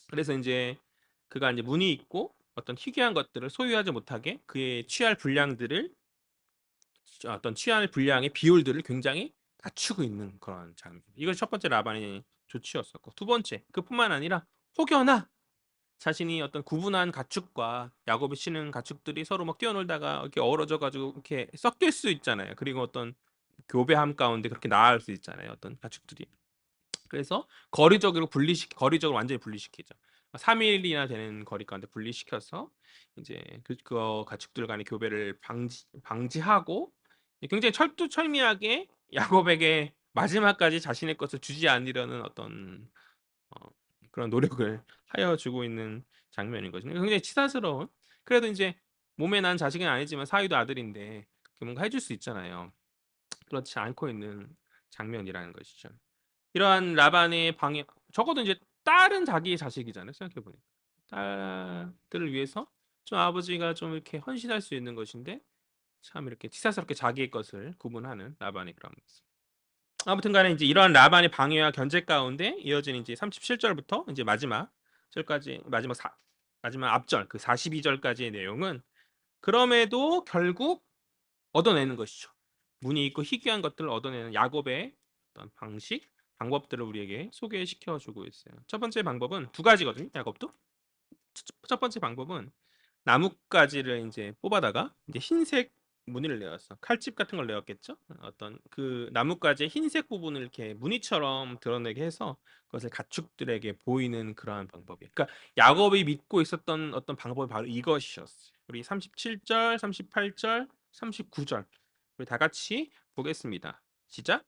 그래서 이제 그가 이제 문이 있고 어떤 희귀한 것들을 소유하지 못하게 그의 취할 분량들을 어떤 취할 분량의 비율들을 굉장히 갖추고 있는 그런 장면. 이것이 첫 번째 라반의 조치였었고 두 번째 그뿐만 아니라 혹여나 자신이 어떤 구분한 가축과 야곱이 치는 가축들이 서로 막 뛰어놀다가 이렇게 어우러져 가지고 이렇게 섞일 수 있잖아요. 그리고 어떤 교배함 가운데 그렇게 나아갈 수 있잖아요, 어떤 가축들이. 그래서 거리적으로 완전히 분리시키죠. 3일이나 되는 거리 가운데 분리시켜서 이제 그 가축들 간의 교배를 방지하고 굉장히 철두철미하게 야곱에게 마지막까지 자신의 것을 주지 않으려는 어떤 어 그런 노력을 하여 주고 있는 장면인 거죠. 굉장히 치사스러운 그래도 인제 몸에 난 자식은 아니지만 사위도 아들인데 그 뭔가 해줄 수 있잖아요. 그렇지 않고 있는 장면이라는 것이죠. 이러한 라반의 방해 적어도 인제 딸은 자기의 자식이잖아요, 생각해 보니까. 딸들을 위해서 좀 아버지가 좀 이렇게 헌신할 수 있는 것인데 참 이렇게 치사스럽게 자기의 것을 구분하는 라반의 그런 모습. 아무튼 간에 인제 이러한 라반의 방해와 견제 가운데 이어진 인제 37 절부터 인제 마지막 절까지 마지막 앞절 그 42 절까지의 내용은 그럼에도 결국 얻어내는 것이죠. 무늬 있고 희귀한 것들을 얻어내는 야곱의 어떤 방법들을 우리에게 소개시켜 주고 있어요. 첫 번째 방법은 두 가지거든요, 야곱도. 첫 번째 방법은 나뭇가지를 인제 뽑아다가 인제 흰색 무늬를 내었어. 칼집 같은 걸 내었겠죠? 어떤 그 나뭇가지의 흰색 부분을 이렇게 무늬처럼 드러내게 해서 그것을 가축들에게 보이는 그러한 방법이에요. 그러니까 야곱이 믿고 있었던 어떤 방법이 바로 이것이었어요. 우리 37 절, 38 절, 39절 우리 다 같이 보겠습니다. 시작.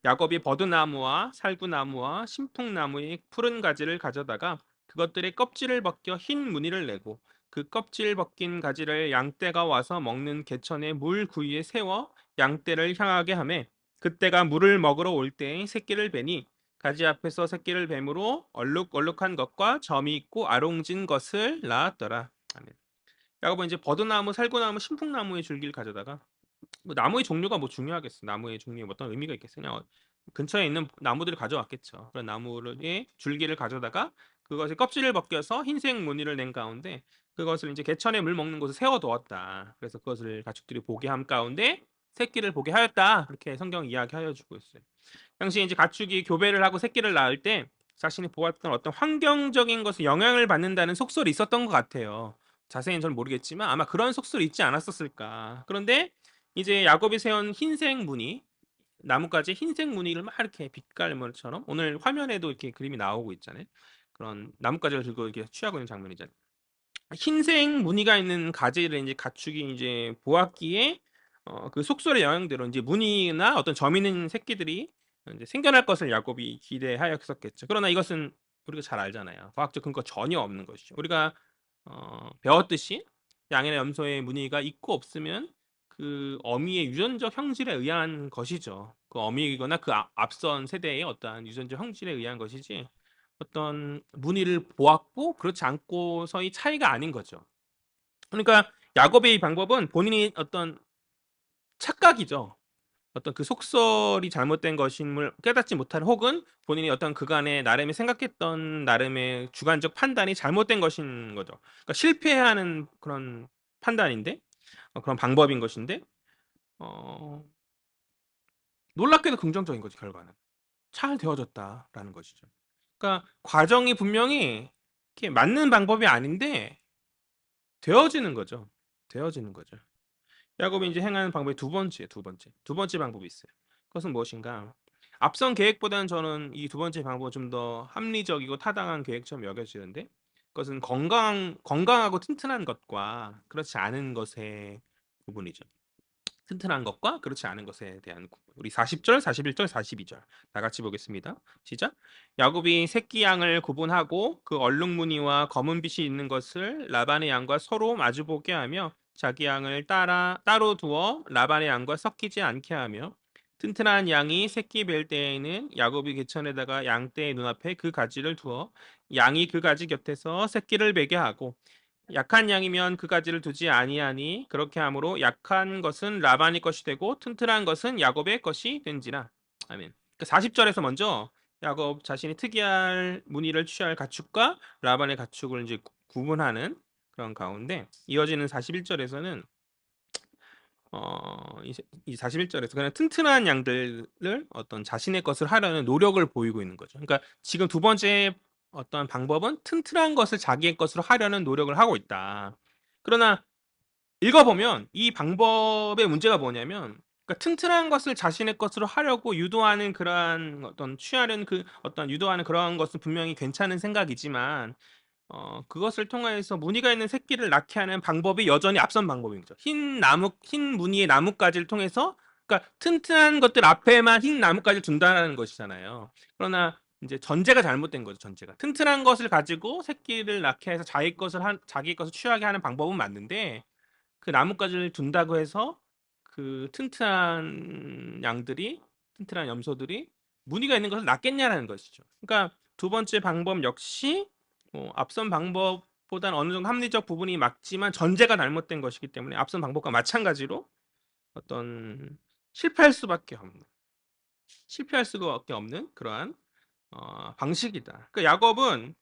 야곱이 버드나무와 살구나무와 심통나무의 푸른 가지를 가져다가 그것들의 껍질을 벗겨 흰 무늬를 내고 그 껍질 벗긴 가지를 양떼가 와서 먹는 개천의 물 구유에 세워 양떼를 향하게 하매 그때가 물을 먹으러 올 때에 새끼를 베니 가지 앞에서 새끼를 뱀으로 얼룩얼룩한 것과 점이 있고 아롱진 것을 낳았더라. 아멘. 야곱은 이제 버드나무, 살구나무, 신풍나무의 줄기를 가져다가 뭐 나무의 종류가 뭐 중요하겠어. 나무의 종류에 뭐 어떤 의미가 있겠어. 그냥 근처에 있는 나무들을 가져왔겠죠. 그런 나무의 줄기를 가져다가 그것의 껍질을 벗겨서 흰색 무늬를 낸 가운데 그것을 이제 개천에 물 먹는 곳에 세워두었다. 그래서 그것을 가축들이 보게 함 가운데 새끼를 보게 하였다. 그렇게 성경 이야기하여 주고 있어요. 당시 이제 가축이 교배를 하고 새끼를 낳을 때 자신이 보았던 어떤 환경적인 것에 영향을 받는다는 속설이 있었던 것 같아요. 자세히는 저는 모르겠지만 아마 그런 속설이 있지 않았었을까. 그런데 이제 야곱이 세운 흰색 무늬, 나뭇가지 흰색 무늬를 막 이렇게 빛깔물처럼 오늘 화면에도 이렇게 그림이 나오고 있잖아요. 그런 나뭇가지를 들고 이렇게 취하고 있는 장면이잖아요. 흰색 무늬가 있는 가지를 이제 가축이 이제 보았기에 그 속설의 영향대로 이제 무늬나 어떤 점 있는 새끼들이 이제 생겨날 것을 야곱이 기대하였었겠죠. 그러나 이것은 우리가 잘 알잖아요. 과학적 근거 전혀 없는 것이죠. 우리가 배웠듯이 양이나 염소의 무늬가 있고 없으면 그 어미의 유전적 형질에 의한 것이죠. 그 어미이거나 그 앞선 세대의 어떠한 유전적 형질에 의한 것이지 어떤 무늬를 보았고 그렇지 않고서의 차이가 아닌 거죠. 그러니까 야곱의 이 방법은 본인이 어떤 착각이죠. 어떤 그 속설이 잘못된 것임을 깨닫지 못한 혹은 본인이 어떤 그간의 나름의 생각했던 나름의 주관적 판단이 잘못된 것인 거죠. 그러니까 실패하는 그런 판단인데 그런 방법인 것인데 어, 놀랍게도 긍정적인 거지 결과는. 잘 되어졌다라는 것이죠. 그러니까 과정이 분명히 이렇게 맞는 방법이 아닌데 되어지는 거죠. 되어지는 거죠. 야곱이 이제 행하는 방법이 두 번째 방법이 있어요. 그것은 무엇인가? 앞선 계획보다는 저는 이 두 번째 방법은 좀 더 합리적이고 타당한 계획처럼 여겨지는데 그것은 건강하고 튼튼한 것과 그렇지 않은 것의 부분이죠. 튼튼한 것과 그렇지 않은 것에 대한 우리 40절, 41절, 42절 다 같이 보겠습니다. 시작. 야곱이 새끼 양을 구분하고 그 얼룩무늬와 검은 빛이 있는 것을 라반의 양과 서로 마주보게 하며 자기 양을 따로 두어 라반의 양과 섞이지 않게 하며 튼튼한 양이 새끼 뵐 때에는 야곱이 개천에다가 양떼의 눈앞에 그 가지를 두어 양이 그 가지 곁에서 새끼를 베게 하고 약한 양이면 그 가지를 두지 아니하니 그렇게 함으로 약한 것은 라반의 것이 되고 튼튼한 것은 야곱의 것이 된지라. 아멘. 그 40절에서 먼저 야곱 자신이 특이할 무늬를 취할 가축과 라반의 가축을 이제 구분하는 그런 가운데 이어지는 41절에서는 이 41절에서 그냥 튼튼한 양들을 어떤 자신의 것을 하려는 노력을 보이고 있는 거죠. 그러니까 지금 두 번째 어떤 방법은 튼튼한 것을 자기의 것으로 하려는 노력을 하고 있다. 그러나 읽어보면 이 방법의 문제가 뭐냐면 그러니까 튼튼한 것을 자신의 것으로 하려고 유도하는 그러한 어떤 취하는 그 어떤 유도하는 그러한 것은 분명히 괜찮은 생각이지만 그것을 통하여서 무늬가 있는 새끼를 낳게 하는 방법이 여전히 앞선 방법인 거죠. 흰 무늬의 나뭇가지를 통해서 그러니까 튼튼한 것들 앞에만 흰 나뭇가지를 둔다는 것이잖아요. 그러나 이제 전제가 잘못된 거죠. 전제가 튼튼한 것을 가지고 새끼를 낳게 해서 자기 것을 취하게 하는 방법은 맞는데 그 나뭇가지를 둔다고 해서 그 튼튼한 염소들이 무늬가 있는 것을 낳겠냐라는 것이죠. 그러니까 두 번째 방법 역시 앞선 방법보다는 어느 정도 합리적 부분이 맞지만 전제가 잘못된 것이기 때문에 앞선 방법과 마찬가지로 어떤 실패할 수밖에 없는 실패할 수밖에 없는 그러한 방식이다. 그러니까 야곱은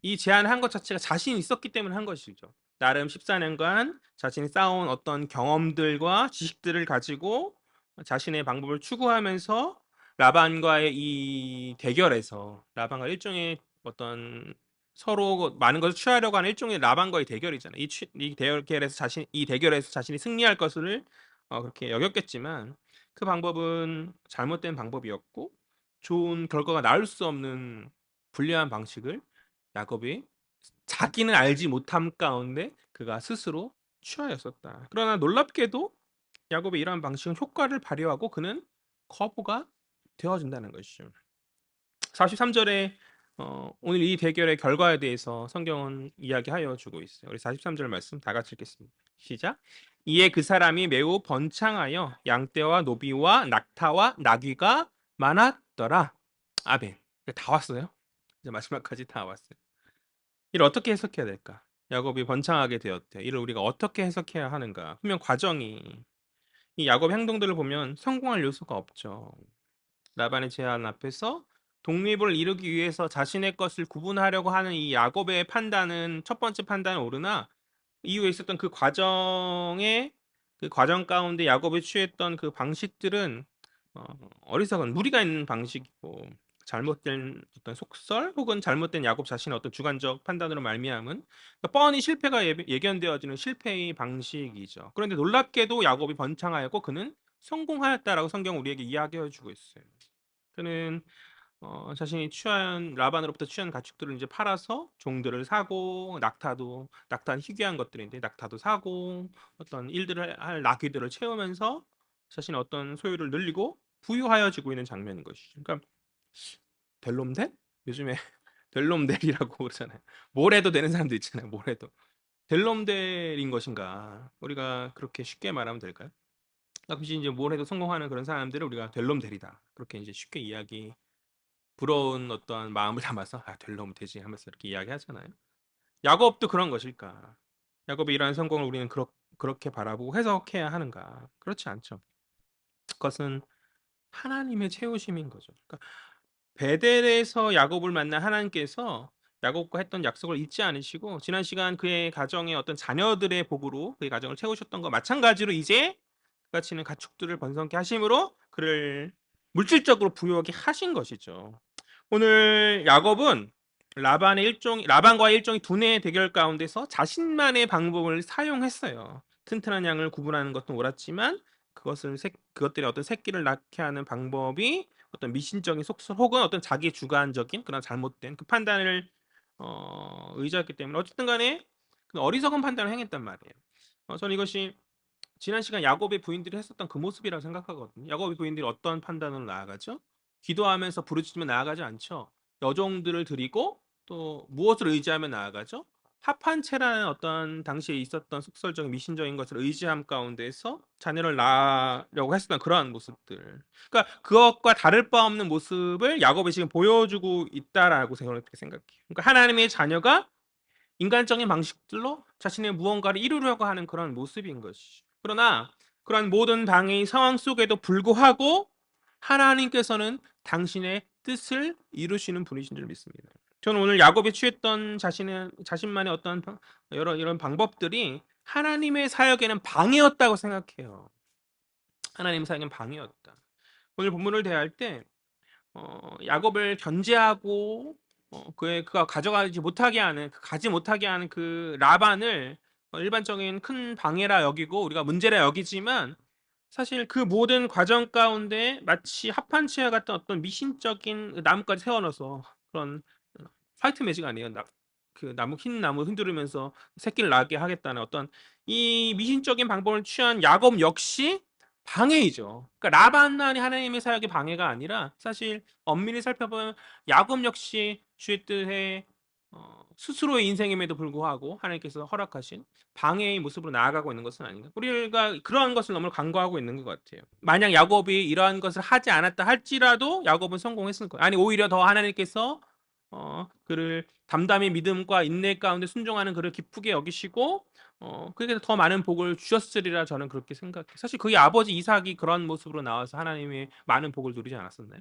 이 제안을 한 것 자체가 자신이 있었기 때문에 한 것이죠. 나름 14년간 자신이 쌓아온 어떤 경험들과 지식들을 가지고 자신의 방법을 추구하면서 라반과의 이 대결에서 라반과 일종의 어떤 서로 많은 것을 취하려고 하는 일종의 라반과의 대결이잖아요. 이 대결에서 자신이 승리할 것을 그렇게 여겼겠지만 그 방법은 잘못된 방법이었고 좋은 결과가 나올 수 없는 불리한 방식을 야곱이 자기는 알지 못함 가운데 그가 스스로 취하였었다. 그러나 놀랍게도 야곱의 이러한 방식은 효과를 발휘하고 그는 커브가 되어준다는 것이죠. 43절에 오늘 이 대결의 결과에 대해서 성경은 이야기하여 주고 있어요. 우리 43절 말씀 다 같이 읽겠습니다. 시작. 이에 그 사람이 매우 번창하여 양떼와 노비와 낙타와 나귀가 많았더라. 아멘. 다 왔어요. 이제 마지막까지 다 왔어요. 이를 어떻게 해석해야 될까? 야곱이 번창하게 되었대. 이를 우리가 어떻게 해석해야 하는가? 분명 과정이 이 야곱 행동들을 보면 성공할 요소가 없죠. 라반의 제안 앞에서 독립을 이루기 위해서 자신의 것을 구분하려고 하는 이 야곱의 판단은 첫 번째 판단은 옳으나 이후에 있었던 그 과정 가운데 야곱이 취했던 그 방식들은 어리석은 무리가 있는 방식이고 잘못된 어떤 속설 혹은 잘못된 야곱 자신의 어떤 주관적 판단으로 말미암은 뻔히 실패가 예견되어지는 실패의 방식이죠. 그런데 놀랍게도 야곱이 번창하였고 그는 성공하였다라고 성경은 우리에게 이야기해 주고 있어요. 그는 자신이 취한 라반으로부터 취한 가축들을 이제 팔아서 종들을 사고 낙타는 희귀한 것들인데 낙타도 사고 어떤 일들을 할 나귀들을 채우면서 자신의 어떤 소유를 늘리고 부유하여지고 있는 장면인 것이죠. 그러니까 델롬델? 요즘에 델롬델이라고 그러잖아요. 뭘 해도 되는 사람도 있잖아요. 뭘 해도. 델롬델인 것인가? 우리가 그렇게 쉽게 말하면 될까요? 가끔씩 이제 뭘 해도 성공하는 그런 사람들을 우리가 델롬델이다. 그렇게 이제 쉽게 부러운 어떠한 마음을 담아서 델롬 되지 하면서 이렇게 이야기하잖아요. 야곱도 그런 것일까? 야곱의 이러한 성공을 우리는 그렇게 바라보고 해석해야 하는가? 그렇지 않죠. 그것은 하나님의 채우심인 거죠. 그러니까 베델에서 야곱을 만난 하나님께서 야곱과 했던 약속을 잊지 않으시고 지난 시간 그의 가정의 어떤 자녀들의 복으로 그의 가정을 채우셨던 것 마찬가지로 이제 그같이는 가축들을 번성케 하심으로 그를 물질적으로 부유하게 하신 것이죠. 오늘 야곱은 라반과의 일종의 두뇌의 대결 가운데서 자신만의 방법을 사용했어요. 튼튼한 양을 구분하는 것도 옳았지만 그것들의 어떤 새끼를 낳게 하는 방법이 어떤 미신적인 속설 혹은 어떤 자기 주관적인 그런 잘못된 그 판단을 의지했기 때문에 어쨌든 간에 그 어리석은 판단을 행했단 말이에요. 저는 이것이 지난 시간 야곱의 부인들이 했었던 그 모습이라고 생각하거든요. 야곱의 부인들이 어떤 판단으로 나아가죠? 기도하면서 부르짖으며 나아가지 않죠. 여종들을 드리고 또 무엇을 의지하며 나아가죠? 합한 채라는 어떤 당시에 있었던 속설적인 미신적인 것을 의지함 가운데서 자녀를 낳으려고 했었던 그러한 모습들. 그러니까 그것과 다를 바 없는 모습을 야곱이 지금 보여주고 있다라고 저는 그렇게 생각해요. 그러니까 하나님의 자녀가 인간적인 방식들로 자신의 무언가를 이루려고 하는 그런 모습인 것이죠. 그러나 그런 모든 방해의 상황 속에도 불구하고 하나님께서는 당신의 뜻을 이루시는 분이신 줄 믿습니다. 저는 오늘 야곱이 취했던 자신만의 어떤 여러 이런 방법들이 하나님의 사역에는 방해였다고 생각해요. 하나님의 사역에는 방해였다. 오늘 본문을 대할 때 야곱을 견제하고 그가 가지 못하게 하는 그 라반을 일반적인 큰 방해라 여기고 우리가 문제라 여기지만 사실 그 모든 과정 가운데 마치 합판치와 같은 어떤 미신적인 나무까지 세워놔서 그런 화이트 매직 아니에요. 그 흰 나무 흔들으면서 새끼를 낳게 하겠다는 어떤 이 미신적인 방법을 취한 야곱 역시 방해이죠. 그러니까 라반만이 하나님의 사역의 방해가 아니라 사실 엄밀히 살펴보면 야곱 역시 주의 뜻에 스스로의 인생임에도 불구하고 하나님께서 허락하신 방해의 모습으로 나아가고 있는 것은 아닌가. 우리가 그러한 것을 너무 간과하고 있는 것 같아요. 만약 야곱이 이러한 것을 하지 않았다 할지라도 야곱은 성공했을 거예요. 아니 오히려 더 하나님께서 그를 담담히 믿음과 인내 가운데 순종하는 그를 기쁘게 여기시고 그에게 더 많은 복을 주셨으리라 저는 그렇게 생각해요. 사실 그의 아버지 이삭이 그런 모습으로 나와서 하나님의 많은 복을 누리지 않았었나요?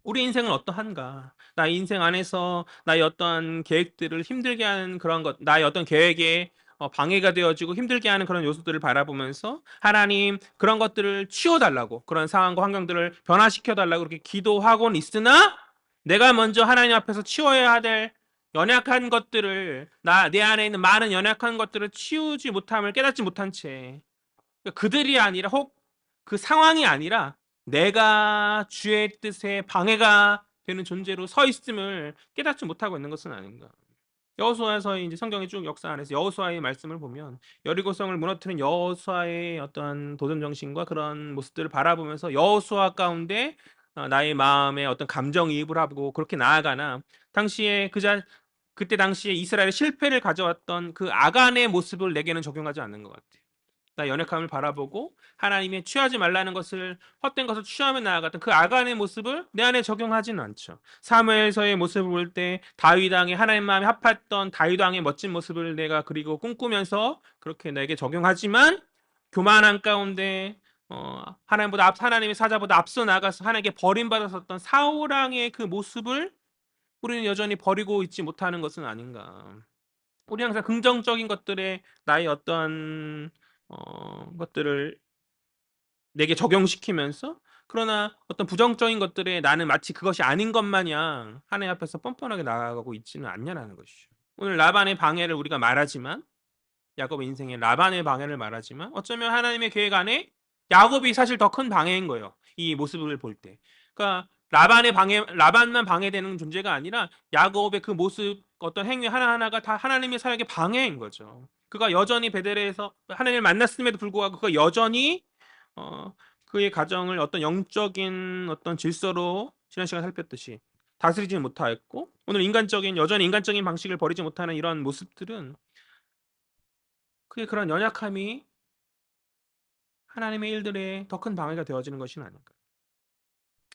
우리 인생은 어떠한가? 나의 인생 안에서 나의 어떠한 계획들을 힘들게 하는 그런 것, 나의 어떤 계획에 방해가 되어지고 힘들게 하는 그런 요소들을 바라보면서 하나님 그런 것들을 치워달라고 그런 상황과 환경들을 변화시켜달라고 그렇게 기도하고는 있으나 내가 먼저 하나님 앞에서 치워야 될 연약한 것들을 내 안에 있는 많은 연약한 것들을 치우지 못함을 깨닫지 못한 채 그들이 아니라 혹 그 상황이 아니라 내가 주의 뜻에 방해가 되는 존재로 서 있음을 깨닫지 못하고 있는 것은 아닌가. 여호수아서의 이제 성경의 쭉 역사 안에서 여호수아의 말씀을 보면 여리고성을 무너뜨린 여호수아의 어떤 도전 정신과 그런 모습들을 바라보면서 여호수아 가운데 나의 마음에 어떤 감정이입을 하고 그렇게 나아가나 당시에 그때 당시에 이스라엘의 실패를 가져왔던 그 아간의 모습을 내게는 적용하지 않는 것 같아요. 나 연약함을 바라보고 하나님의 취하지 말라는 것을 헛된 것을 취하며 나아갔던 그 아간의 모습을 내 안에 적용하지는 않죠. 사무엘서의 모습을 볼 때 다윗 왕의 하나님 마음에 합했던 다윗 왕의 멋진 모습을 내가 그리고 꿈꾸면서 그렇게 내게 적용하지만 교만한 가운데 하나님의 사자보다 앞서 나가서 하나님께 버림받았었던 사울 왕의 그 모습을 우리는 여전히 버리고 있지 못하는 것은 아닌가. 우리 항상 긍정적인 것들에 나의 어떤 것들을 내게 적용시키면서 그러나 어떤 부정적인 것들에 나는 마치 그것이 아닌 것 마냥 하나님 앞에서 뻔뻔하게 나아가고 있지는 않냐라는 것이죠. 오늘 라반의 방해를 우리가 말하지만 야곱의 인생에 라반의 방해를 말하지만 어쩌면 하나님의 계획 안에 야곱이 사실 더 큰 방해인 거예요. 이 모습을 볼 때. 그러니까 라반만 방해되는 존재가 아니라 야곱의 그 모습, 어떤 행위 하나하나가 다 하나님의 사역의 방해인 거죠. 그가 여전히 베델에서 하나님을 만났음에도 불구하고 그가 여전히 어, 그의 가정을 어떤 영적인 어떤 질서로 지난 시간 살폈듯이 다스리지 못하였고 오늘 여전히 인간적인 방식을 버리지 못하는 이런 모습들은 그의 그런 연약함이 하나님의 일들에 더 큰 방해가 되어지는 것이 아닌가.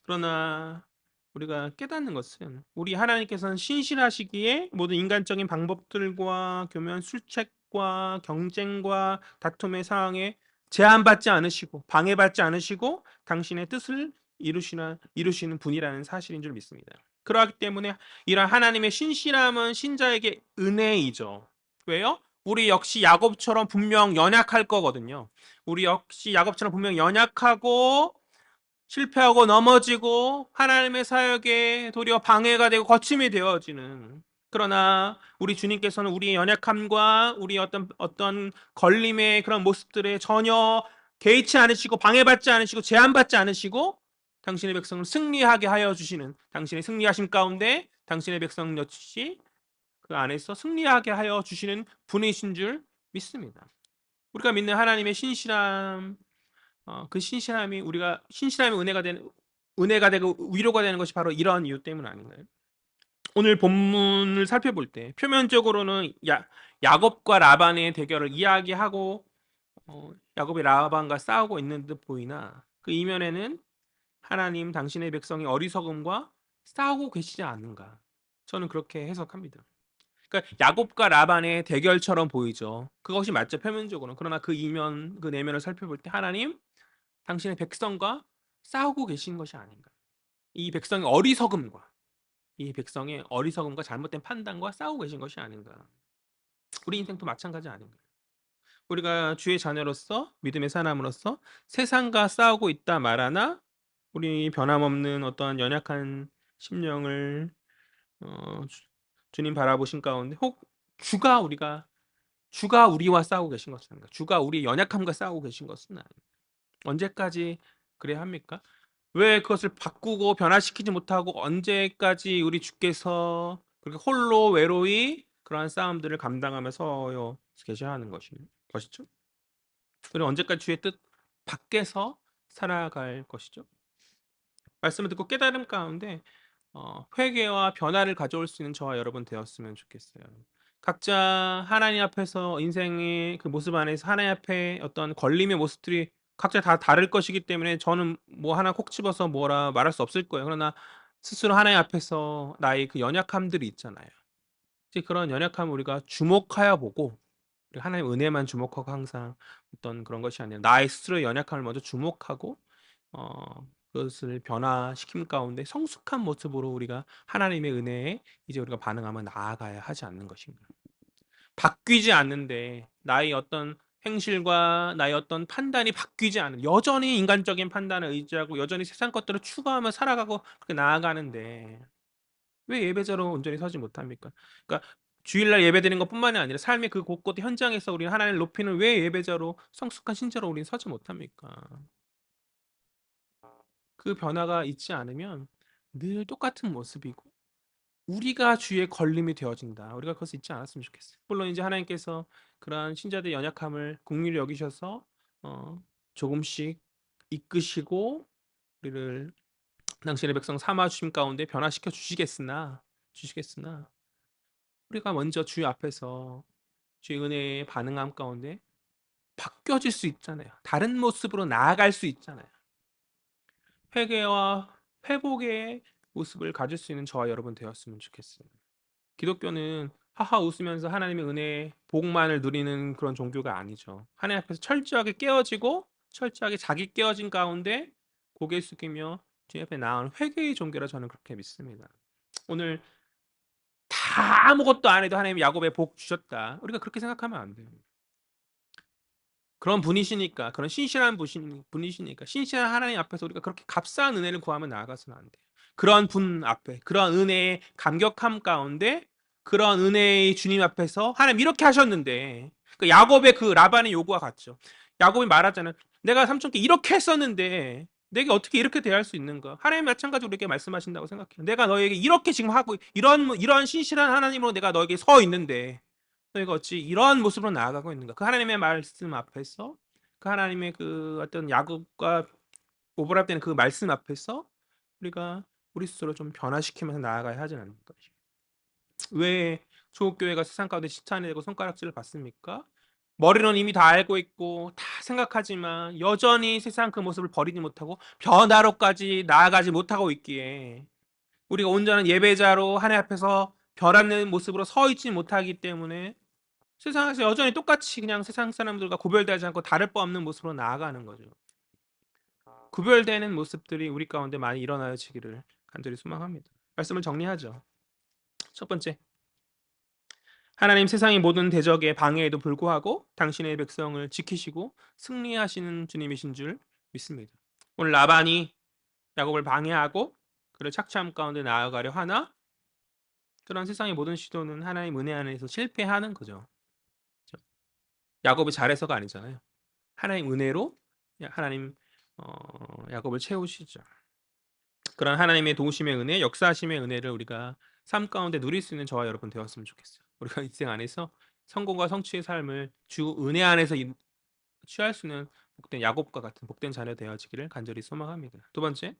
그러나 우리가 깨닫는 것은 우리 하나님께서는 신실하시기에 모든 인간적인 방법들과 교묘한 술책과 경쟁과 다툼의 상황에 제한받지 않으시고 방해받지 않으시고 당신의 뜻을 이루시는 분이라는 사실인 줄 믿습니다. 그러기 때문에 이런 하나님의 신실함은 신자에게 은혜이죠. 왜요? 우리 역시 야곱처럼 분명 연약할 거거든요. 우리 역시 야곱처럼 분명 연약하고 실패하고 넘어지고 하나님의 사역에 도리어 방해가 되고 거침이 되어지는 그러나 우리 주님께서는 우리의 연약함과 우리 어떤 걸림의 그런 모습들에 전혀 개의치 않으시고 방해받지 않으시고 제한받지 않으시고 당신의 백성을 승리하게 하여 주시는 당신의 승리하심 가운데 당신의 백성 역시 그 안에서 승리하게 하여 주시는 분이신 줄 믿습니다. 우리가 믿는 하나님의 신실함 그 신실함이 은혜가 되고 위로가 되는 것이 바로 이러한 이유 때문 아닌가요? 오늘 본문을 살펴볼 때 표면적으로는 야곱과 라반의 대결을 이야기하고 야곱이 라반과 싸우고 있는 듯 보이나 그 이면에는 하나님 당신의 백성의 어리석음과 싸우고 계시지 않는가? 저는 그렇게 해석합니다. 그러니까 야곱과 라반의 대결처럼 보이죠. 그것이 맞죠, 표면적으로는. 그러나 그 내면을 살펴볼 때 하나님 당신의 백성과 싸우고 계신 것이 아닌가. 이 백성의 어리석음과 잘못된 판단과 싸우고 계신 것이 아닌가. 우리 인생도 마찬가지 아닌가. 우리가 주의 자녀로서 믿음의 사람으로서 세상과 싸우고 있다 말하나 우리 변함없는 어떠한 연약한 심령을 주님 바라보신 가운데 혹 주가 우리와 싸우고 계신 것은 아닌가. 주가 우리의 연약함과 싸우고 계신 것은 아닌가. 언제까지 그래야 합니까? 왜 그것을 바꾸고 변화시키지 못하고 언제까지 우리 주께서 그렇게 홀로 외로이 그러한 싸움들을 감당하며 서 계셔야 하는 것이죠? 그리고 언제까지 주의 뜻 밖에서 살아갈 것이죠? 말씀을 듣고 깨달음 가운데 회개와 변화를 가져올 수 있는 저와 여러분 되었으면 좋겠어요. 각자 하나님 앞에서 인생의 그 모습 안에서 하나님 앞에 어떤 걸림의 모습들이 각자 다 다를 것이기 때문에 저는 뭐 하나 콕 집어서 뭐라 말할 수 없을 거예요. 그러나 스스로 하나님 앞에서 나의 그 연약함들이 있잖아요. 이제 그런 연약함을 우리가 주목하여 보고 하나님 은혜만 주목하고 항상 어떤 그런 것이 아니라 나의 스스로의 연약함을 먼저 주목하고 그것을 변화시킴 가운데 성숙한 모습으로 우리가 하나님의 은혜에 이제 우리가 반응하며 나아가야 하지 않는 것인가. 바뀌지 않는데 나의 어떤 행실과 나의 어떤 판단이 바뀌지 않는 여전히 인간적인 판단을 의지하고 여전히 세상 것들을 추구하며 살아가고 그렇게 나아가는데 왜 예배자로 온전히 서지 못합니까? 그러니까 주일날 예배드리는 것뿐만이 아니라 삶의 그 곳곳 현장에서 우리는 하나님을 높이는 왜 예배자로 성숙한 신자로 우리는 서지 못합니까? 그 변화가 있지 않으면 늘 똑같은 모습이고 우리가 주의 걸림이 되어진다. 우리가 그것을 잊지 않았으면 좋겠어요. 물론 이제 하나님께서 그러한 신자들의 연약함을 긍휼히 여기셔서 조금씩 이끄시고 우리를 당신의 백성 삼아 주심 가운데 변화시켜 주시겠으나 우리가 먼저 주의 앞에서 주의 은혜에 반응함 가운데 바뀌어질 수 있잖아요. 다른 모습으로 나아갈 수 있잖아요. 회개와 회복의 모습을 가질 수 있는 저와 여러분 되었으면 좋겠어요. 기독교는 하하 웃으면서 하나님의 은혜, 복만을 누리는 그런 종교가 아니죠. 하나님 앞에서 철저하게 깨어지고 철저하게 자기 깨어진 가운데 고개 숙이며 주님 앞에 나아오는 회개의 종교라 저는 그렇게 믿습니다. 오늘 다 아무것도 안 해도 하나님이 야곱의 복 주셨다. 우리가 그렇게 생각하면 안 돼요. 그런 분이시니까, 그런 신실한 분이시니까, 신실한 하나님 앞에서 우리가 그렇게 값싼 은혜를 구하며 나아가서는 안 돼요. 그런 분 앞에, 그런 은혜의 감격함 가운데, 그런 은혜의 주님 앞에서 하나님 이렇게 하셨는데, 그 야곱의 그 라반의 요구와 같죠. 야곱이 말하잖아요. 내가 삼촌께 이렇게 했었는데, 내게 어떻게 이렇게 대할 수 있는가? 하나님 마찬가지로 우리에게 말씀하신다고 생각해요. 내가 너에게 이렇게 지금 하고, 이런 신실한 하나님으로 내가 너에게 서 있는데, 너희가 어찌 이러한 모습으로 나아가고 있는가? 그 하나님의 말씀 앞에서 그 하나님의 그 어떤 야곱과 오버랩되는 그 말씀 앞에서 우리가 우리 스스로 좀 변화시키면서 나아가야 하지 않을까? 왜 조국교회가 세상 가운데 시찬이 되고 손가락질을 받습니까? 머리로는 이미 다 알고 있고 다 생각하지만 여전히 세상 그 모습을 버리지 못하고 변화로까지 나아가지 못하고 있기에 우리가 온전한 예배자로 하나님 앞에서 변화된 모습으로 서 있지 못하기 때문에 세상에서 여전히 똑같이 그냥 세상 사람들과 구별되지 않고 다를 바 없는 모습으로 나아가는 거죠. 구별되는 모습들이 우리 가운데 많이 일어나지기를 간절히 소망합니다. 말씀을 정리하죠. 첫 번째, 하나님 세상의 모든 대적의 방해에도 불구하고 당신의 백성을 지키시고 승리하시는 주님이신 줄 믿습니다. 오늘 라반이 야곱을 방해하고 그를 착취함 가운데 나아가려 하나 그런 세상의 모든 시도는 하나님 은혜 안에서 실패하는 거죠. 그렇죠? 야곱이 잘해서가 아니잖아요. 하나님 은혜로 하나님 야곱을 채우시죠. 그런 하나님의 도우심의 은혜, 역사하심의 은혜를 우리가 삶 가운데 누릴 수 있는 저와 여러분 되었으면 좋겠어요. 우리가 인생 안에서 성공과 성취의 삶을 주 은혜 안에서 취할 수 있는 복된 야곱과 같은 복된 자녀 되어지기를 간절히 소망합니다. 두 번째,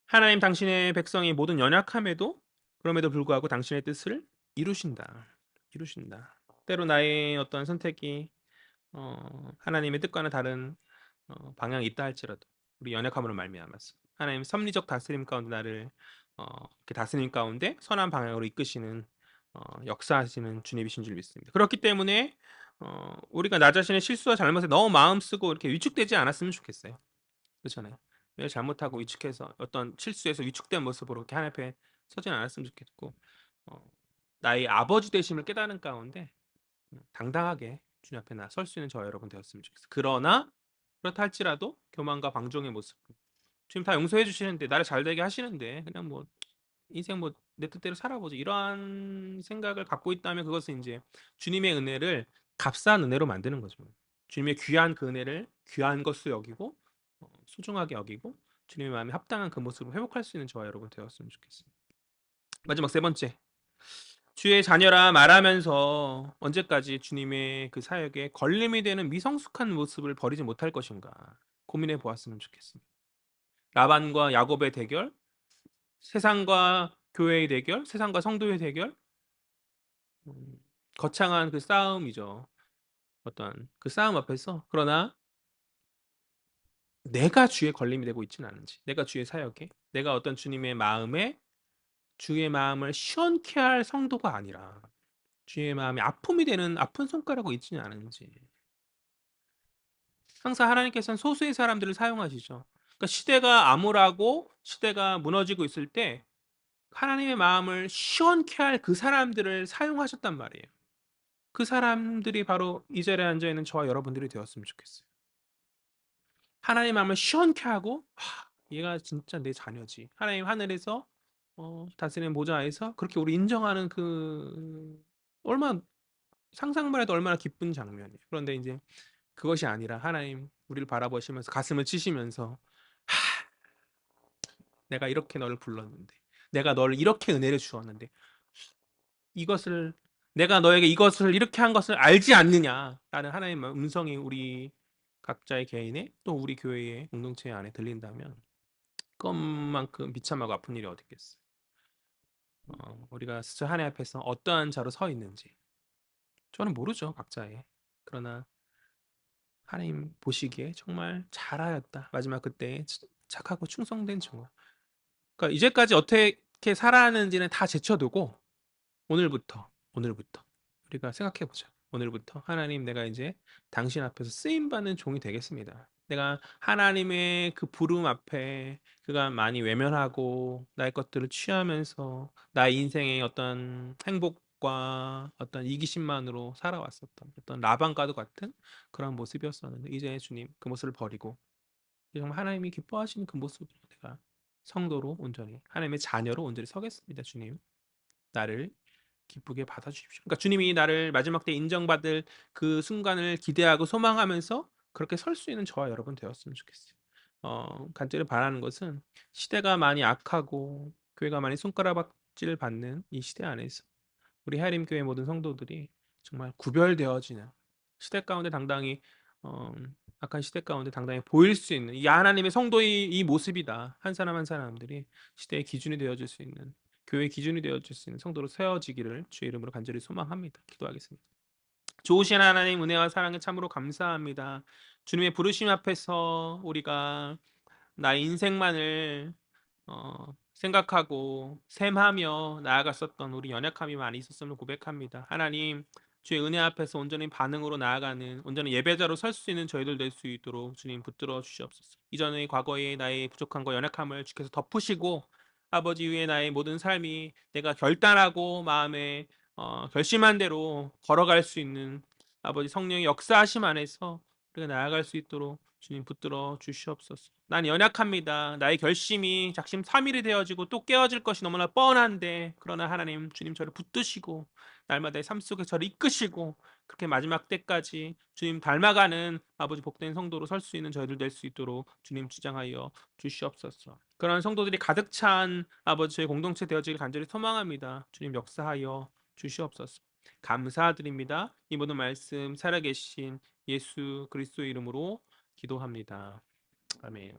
하나님 당신의 백성이 모든 연약함에도 그럼에도 불구하고 당신의 뜻을 이루신다. 이루신다. 때로 나의 어떤 선택이 하나님의 뜻과는 다른 방향이 있다 할지라도 우리 연약함으로 말미암아서 하나님 섭리적 다스림 가운데 나를 이렇게 다스림 가운데 선한 방향으로 이끄시는 역사하시는 주님이신 줄 믿습니다. 그렇기 때문에 우리가 나 자신의 실수와 잘못에 너무 마음 쓰고 이렇게 위축되지 않았으면 좋겠어요. 그렇잖아요. 내가 잘못하고 위축해서 어떤 실수에서 위축된 모습으로 이렇게 하나님 앞에 서진 않았으면 좋겠고 어, 나의 아버지 되심을 깨닫는 가운데 당당하게 주님 앞에 나 설 수 있는 저와 여러분 되었으면 좋겠어요. 그러나 그렇다 할지라도 교만과 방종의 모습. 주님 다 용서해 주시는데 나를 잘 되게 하시는데 그냥 뭐 인생 뭐 내 뜻대로 살아보지 이러한 생각을 갖고 있다면 그것은 이제 주님의 은혜를 값싼 은혜로 만드는 거죠. 주님의 귀한 그 은혜를 귀한 것으로 여기고 소중하게 여기고 주님의 마음에 합당한 그 모습으로 회복할 수 있는 저와 여러분 되었으면 좋겠습니다. 마지막 세 번째. 주의 자녀라 말하면서 언제까지 주님의 그 사역에 걸림이 되는 미성숙한 모습을 버리지 못할 것인가 고민해 보았으면 좋겠습니다. 라반과 야곱의 대결, 세상과 교회의 대결, 세상과 성도의 대결, 음, 거창한 그 싸움이죠. 어떤 그 싸움 앞에서 그러나 내가 주의 걸림이 되고 있지는 않은지, 내가 주의 사역에, 내가 어떤 주님의 마음에 주의 마음을 시원케 할 성도가 아니라 주의 마음에 아픔이 되는 아픈 손가락으로 있지는 않은지. 항상 하나님께서는 소수의 사람들을 사용하시죠. 그러니까 시대가 암울하고 시대가 무너지고 있을 때 하나님의 마음을 시원케 할 그 사람들을 사용하셨단 말이에요. 그 사람들이 바로 이 자리에 앉아 있는 저와 여러분들이 되었으면 좋겠어요. 하나님의 마음을 시원케 하고 얘가 진짜 내 자녀지. 하나님 하늘에서 다스리는 보좌에서 그렇게 우리 인정하는 그 얼마나 상상만 해도 얼마나 기쁜 장면이에요. 그런데 이제 그것이 아니라 하나님 우리를 바라보시면서 가슴을 치시면서 내가 이렇게 너를 불렀는데 내가 너를 이렇게 은혜를 주었는데 이것을 내가 너에게 이것을 이렇게 한 것을 알지 않느냐? 라는 하나님의 음성이 우리 각자의 개인의 또 우리 교회의 공동체 안에 들린다면 그것만큼 비참하고 아픈 일이 어디 있겠어요. 우리가 진짜 하나님 앞에서 어떠한 자로 서 있는지 저는 모르죠, 각자의. 그러나 하나님 보시기에 정말 잘하였다. 마지막 그때 착하고 충성된 종아. 그러니까 이제까지 어떻게 살아왔는지는 다 제쳐두고 오늘부터 우리가 생각해 보자. 오늘부터 하나님 내가 이제 당신 앞에서 쓰임 받는 종이 되겠습니다. 내가 하나님의 그 부름 앞에 그가 많이 외면하고 나의 것들을 취하면서 나의 인생의 어떤 행복과 어떤 이기심만으로 살아왔었던 어떤 라반과도 같은 그런 모습이었었는데 이제 주님 그 모습을 버리고 정말 하나님이 기뻐하시는 그 모습으로 내가 성도로 온전히 하나님의 자녀로 온전히 서겠습니다. 주님 나를 기쁘게 받아주십시오. 그러니까 주님이 나를 마지막 때 인정받을 그 순간을 기대하고 소망하면서 그렇게 설 수 있는 저와 여러분 되었으면 좋겠어요. 간절히 바라는 것은 시대가 많이 악하고 교회가 많이 손가락질을 받는 이 시대 안에서 우리 하림 교회 모든 성도들이 정말 구별되어지는 시대 가운데 당당히 어, 악한 시대 가운데 당당히 보일 수 있는 이 하나님의 성도의 이 모습이다. 한 사람 한 사람들이 시대의 기준이 되어줄 수 있는 교회의 기준이 되어줄 수 있는 성도로 세워지기를 주의 이름으로 간절히 소망합니다. 기도하겠습니다. 좋으신 하나님 은혜와 사랑에 참으로 감사합니다. 주님의 부르심 앞에서 우리가 나의 인생만을 생각하고 샘하며 나아갔었던 우리 연약함이 많이 있었음을 고백합니다. 하나님, 주의 은혜 앞에서 온전히 반응으로 나아가는 온전히 예배자로 설 수 있는 저희들 될 수 있도록 주님 붙들어 주시옵소서. 이전의 과거의 나의 부족함과 연약함을 주께서 덮으시고 아버지 위에 나의 모든 삶이 내가 결단하고 마음에 결심한 대로 걸어갈 수 있는 아버지 성령의 역사하심 안에서 우리가 나아갈 수 있도록 주님 붙들어 주시옵소서. 난 연약합니다. 나의 결심이 작심삼일이 되어지고 또 깨어질 것이 너무나 뻔한데 그러나 하나님 주님 저를 붙드시고 날마다의 삶 속에 저를 이끄시고 그렇게 마지막 때까지 주님 닮아가는 아버지 복된 성도로 설 수 있는 저희들 될 수 있도록 주님 주장하여 주시옵소서. 그런 성도들이 가득 찬 아버지의 공동체 되어지길 간절히 소망합니다. 주님 역사하여 주시옵소서. 감사드립니다. 이 모든 말씀 살아계신 예수 그리스도의 이름으로 기도합니다. 아멘.